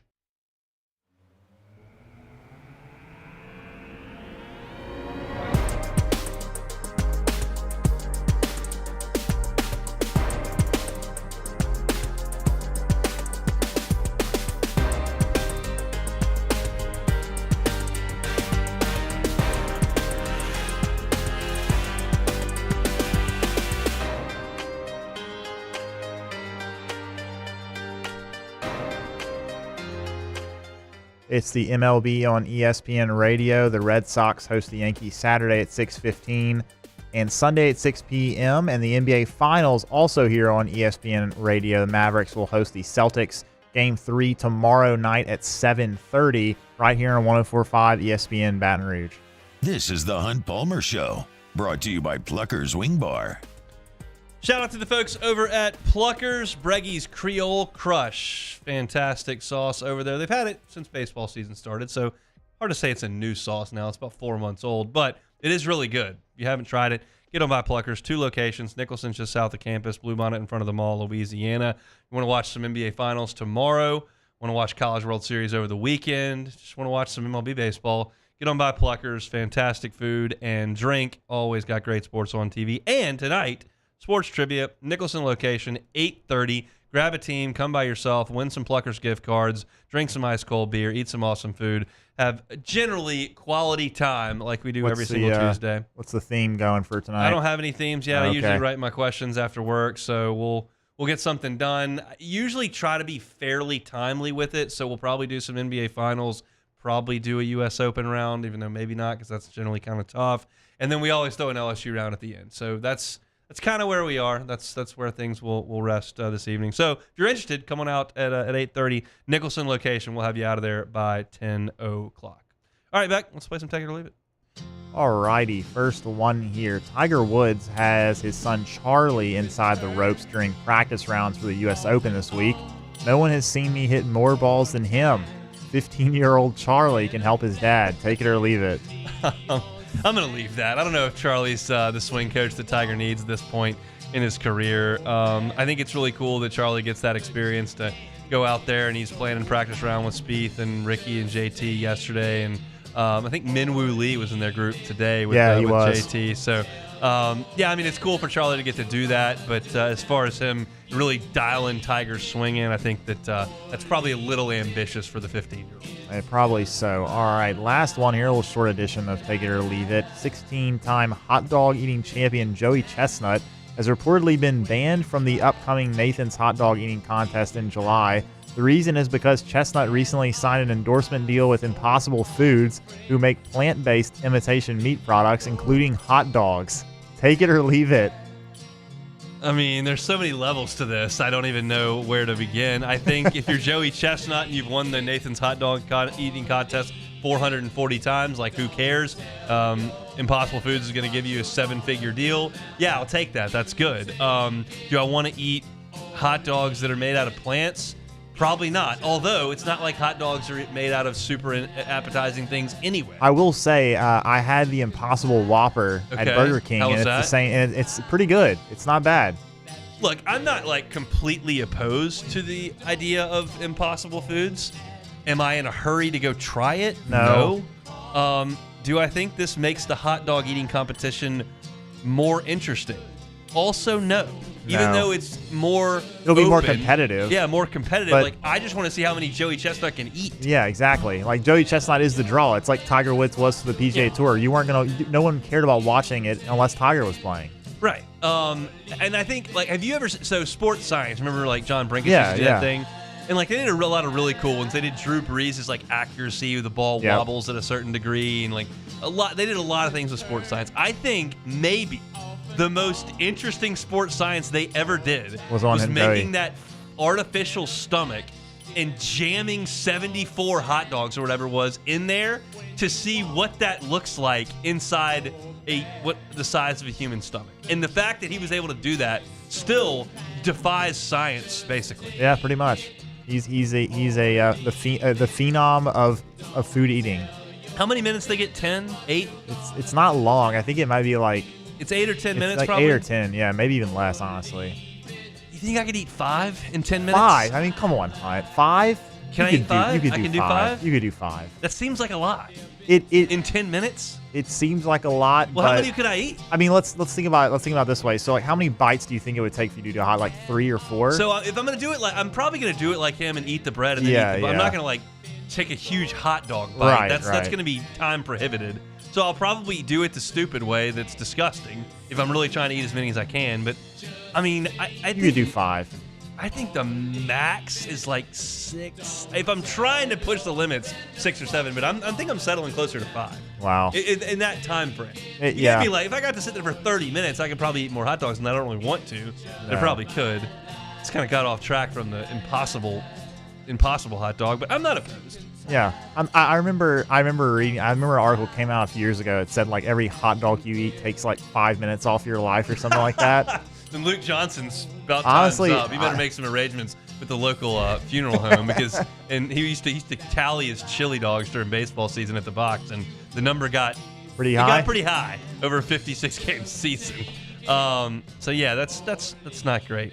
It's the MLB on ESPN Radio. The Red Sox host the Yankees Saturday at 6:15 and Sunday at 6 p.m. And the NBA Finals also here on ESPN Radio. The Mavericks will host the Celtics Game 3 tomorrow night at 7:30 right here on 104.5 ESPN Baton Rouge. This is the Hunt Palmer Show, brought to you by Plucker's Wing Bar. Shout out to the folks over at Plucker's, Breggie's Creole Crush. Fantastic sauce over there. They've had it since baseball season started, so hard to say it's a new sauce now. It's about 4 months old, but it is really good. If you haven't tried it, get on by Plucker's. 2 locations, Nicholson's just south of campus, Bluebonnet in front of the mall, Louisiana. You want to watch some NBA Finals tomorrow, want to watch College World Series over the weekend, just want to watch some MLB baseball, get on by Plucker's. Fantastic food and drink. Always got great sports on TV. And tonight, sports trivia, Nicholson location, 8:30. Grab a team, come by yourself, win some Plucker's gift cards, drink some ice cold beer, eat some awesome food, have generally quality time like we do every single Tuesday. What's the theme going for tonight? I don't have any themes yet. Okay. I usually write my questions after work, so we'll get something done. I usually try to be fairly timely with it, so we'll probably do some NBA Finals, probably do a U.S. Open round, even though maybe not because that's generally kind of tough. And then we always throw an LSU round at the end. So that's kind of where we are. That's where things will rest this evening. So if you're interested, come on out at 8:30. Nicholson location. We'll have you out of there by 10 o'clock. All right, Beck, let's play some Take It or Leave It. All righty, first one here. Tiger Woods has his son Charlie inside the ropes during practice rounds for the U.S. Open this week. No one has seen me hit more balls than him. 15-year-old Charlie can help his dad. Take it or leave it. I'm going to leave that. I don't know if Charlie's the swing coach that Tiger needs at this point in his career. I think it's really cool that Charlie gets that experience to go out there, and he's playing in practice round with Spieth and Ricky and JT yesterday. And I think Minwoo Lee was in their group today with JT. So, it's cool for Charlie to get to do that. But as far as him really dialing Tiger's swing in, I think that that's probably a little ambitious for the 15-year-old. Probably so. All right, last one here, a little short edition of Take It or Leave It. 16-time hot dog eating champion Joey Chestnut has reportedly been banned from the upcoming Nathan's hot dog eating contest in July. The reason is because Chestnut recently signed an endorsement deal with Impossible Foods, who make plant-based imitation meat products, including hot dogs. Take it or leave it. I mean, there's so many levels to this. I don't even know where to begin. I think if you're Joey Chestnut and you've won the Nathan's hot dog eating contest 440 times, like who cares? Impossible Foods is going to give you a 7-figure deal. Yeah, I'll take that. That's good. Do I want to eat hot dogs that are made out of plants? Probably not. Although it's not like hot dogs are made out of super appetizing things anyway. I will say I had the Impossible Whopper at Burger King, How and was it's that? the same. And it's pretty good. It's not bad. Look, I'm not like completely opposed to the idea of Impossible Foods. Am I in a hurry to go try it? No. Do I think this makes the hot dog eating competition more interesting? Also, no. Even though it's more It'll be more open. competitive. Yeah, more competitive. But- Like, I just want to see how many Joey Chestnut can eat. Yeah, exactly. Like Joey Chestnut is the draw. It's like Tiger Woods was to the PGA Tour. You weren't no one cared about watching it unless Tiger was playing. Right. And I think, like, have you ever, so sports science, remember, like, John Brinkus Yeah, used to do yeah. that thing? And, like, they did a lot of really cool ones. They did Drew Brees' like, accuracy, the ball Yep. wobbles at a certain degree, and, like, they did a lot of things with sports science. I think maybe the most interesting sports science they ever did Was on him, Joey. making that artificial stomach and jamming 74 hot dogs or whatever it was in there to see what that looks like inside what the size of a human stomach. And the fact that he was able to do that still defies science, basically. Yeah, pretty much. He's the phenom of food eating. How many minutes they get? 10? 8? It's not long. I think it might be like It's 8 or 10 minutes, like probably. 8 or 10. Yeah, maybe even less, honestly. You think I could eat 5 in 10 minutes? 5. I mean, come on, 5. Can I eat 5? You could I do can do 5. 5? You could do 5. That seems like a lot. It in 10 minutes? It seems like a lot. Well, how but, many could I eat? I mean, let's think about it this way. So, like, how many bites do you think it would take for you to do hot? Like 3 or 4? So if I'm gonna do it, like I'm probably gonna do it like him and eat the bread and then Yeah, eat the. I'm yeah. not gonna like take a huge hot dog bite. Right, that's right. gonna be time prohibited. So I'll probably do it the stupid way. That's disgusting. If I'm really trying to eat as many as I can, but I mean, I You could do 5. I think the max is like 6. If I'm trying to push the limits, 6 or 7, but I think I'm settling closer to 5. Wow. In that time frame. Yeah. Be like, if I got to sit there for 30 minutes, I could probably eat more hot dogs, and I don't really want to. I probably could. It's kind of got off track from the impossible hot dog, but I'm not opposed. Yeah, I remember reading. I remember an article came out a few years ago. It said like every hot dog you eat takes like 5 minutes off your life or something like that. Then Luke Johnson's about Honestly, time's up. He better make some arrangements with the local funeral home and he used to tally his chili dogs during baseball season at the box, and the number got pretty high over a 56 game season. So yeah, that's not great.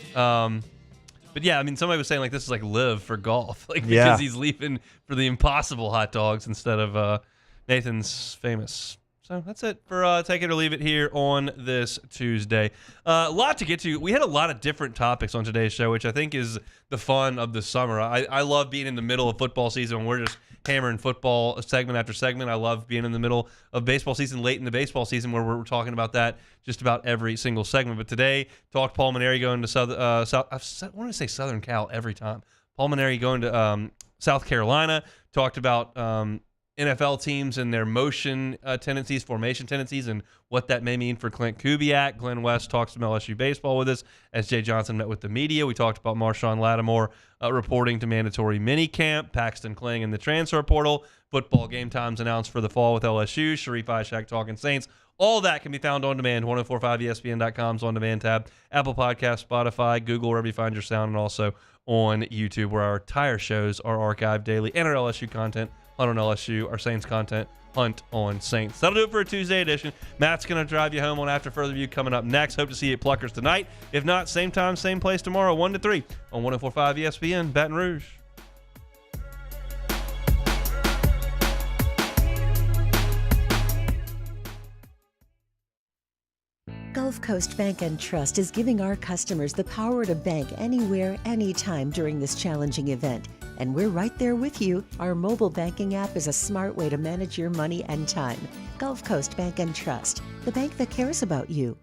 But yeah, I mean, somebody was saying like this is like live for golf, like because he's leaving for the impossible hot dogs instead of Nathan's famous. So that's it for Take It or Leave It here on this Tuesday. A lot to get to. We had a lot of different topics on today's show, which I think is the fun of the summer. I love being in the middle of football season when we're just hammering football segment after segment. I love being in the middle of baseball season, late in the baseball season, where we're talking about that just about every single segment. But today, talked Paul Mainieri going to I want to say Southern Cal every time. Paul Mainieri going to South Carolina. Talked about NFL teams and their motion tendencies, formation tendencies, and what that may mean for Clint Kubiak. Glenn West talks some LSU baseball with us as Jay Johnson met with the media. We talked about Marshawn Lattimore reporting to mandatory minicamp, Paxton Kling in the transfer portal, football game times announced for the fall with LSU, Sharie Ishee talking Saints. All that can be found on demand, 1045ESPN.com's on-demand tab, Apple Podcasts, Spotify, Google, wherever you find your sound, and also on YouTube, where our entire shows are archived daily, and our LSU content, Hunt on LSU, our Saints content, Hunt on Saints. That'll do it for a Tuesday edition. Matt's going to drive you home on After Further View coming up next. Hope to see you at Pluckers tonight. If not, same time, same place tomorrow, 1 to 3 on 1045 ESPN, Baton Rouge. Gulf Coast Bank & Trust is giving our customers the power to bank anywhere, anytime during this challenging event. And we're right there with you. Our mobile banking app is a smart way to manage your money and time. Gulf Coast Bank & Trust, the bank that cares about you.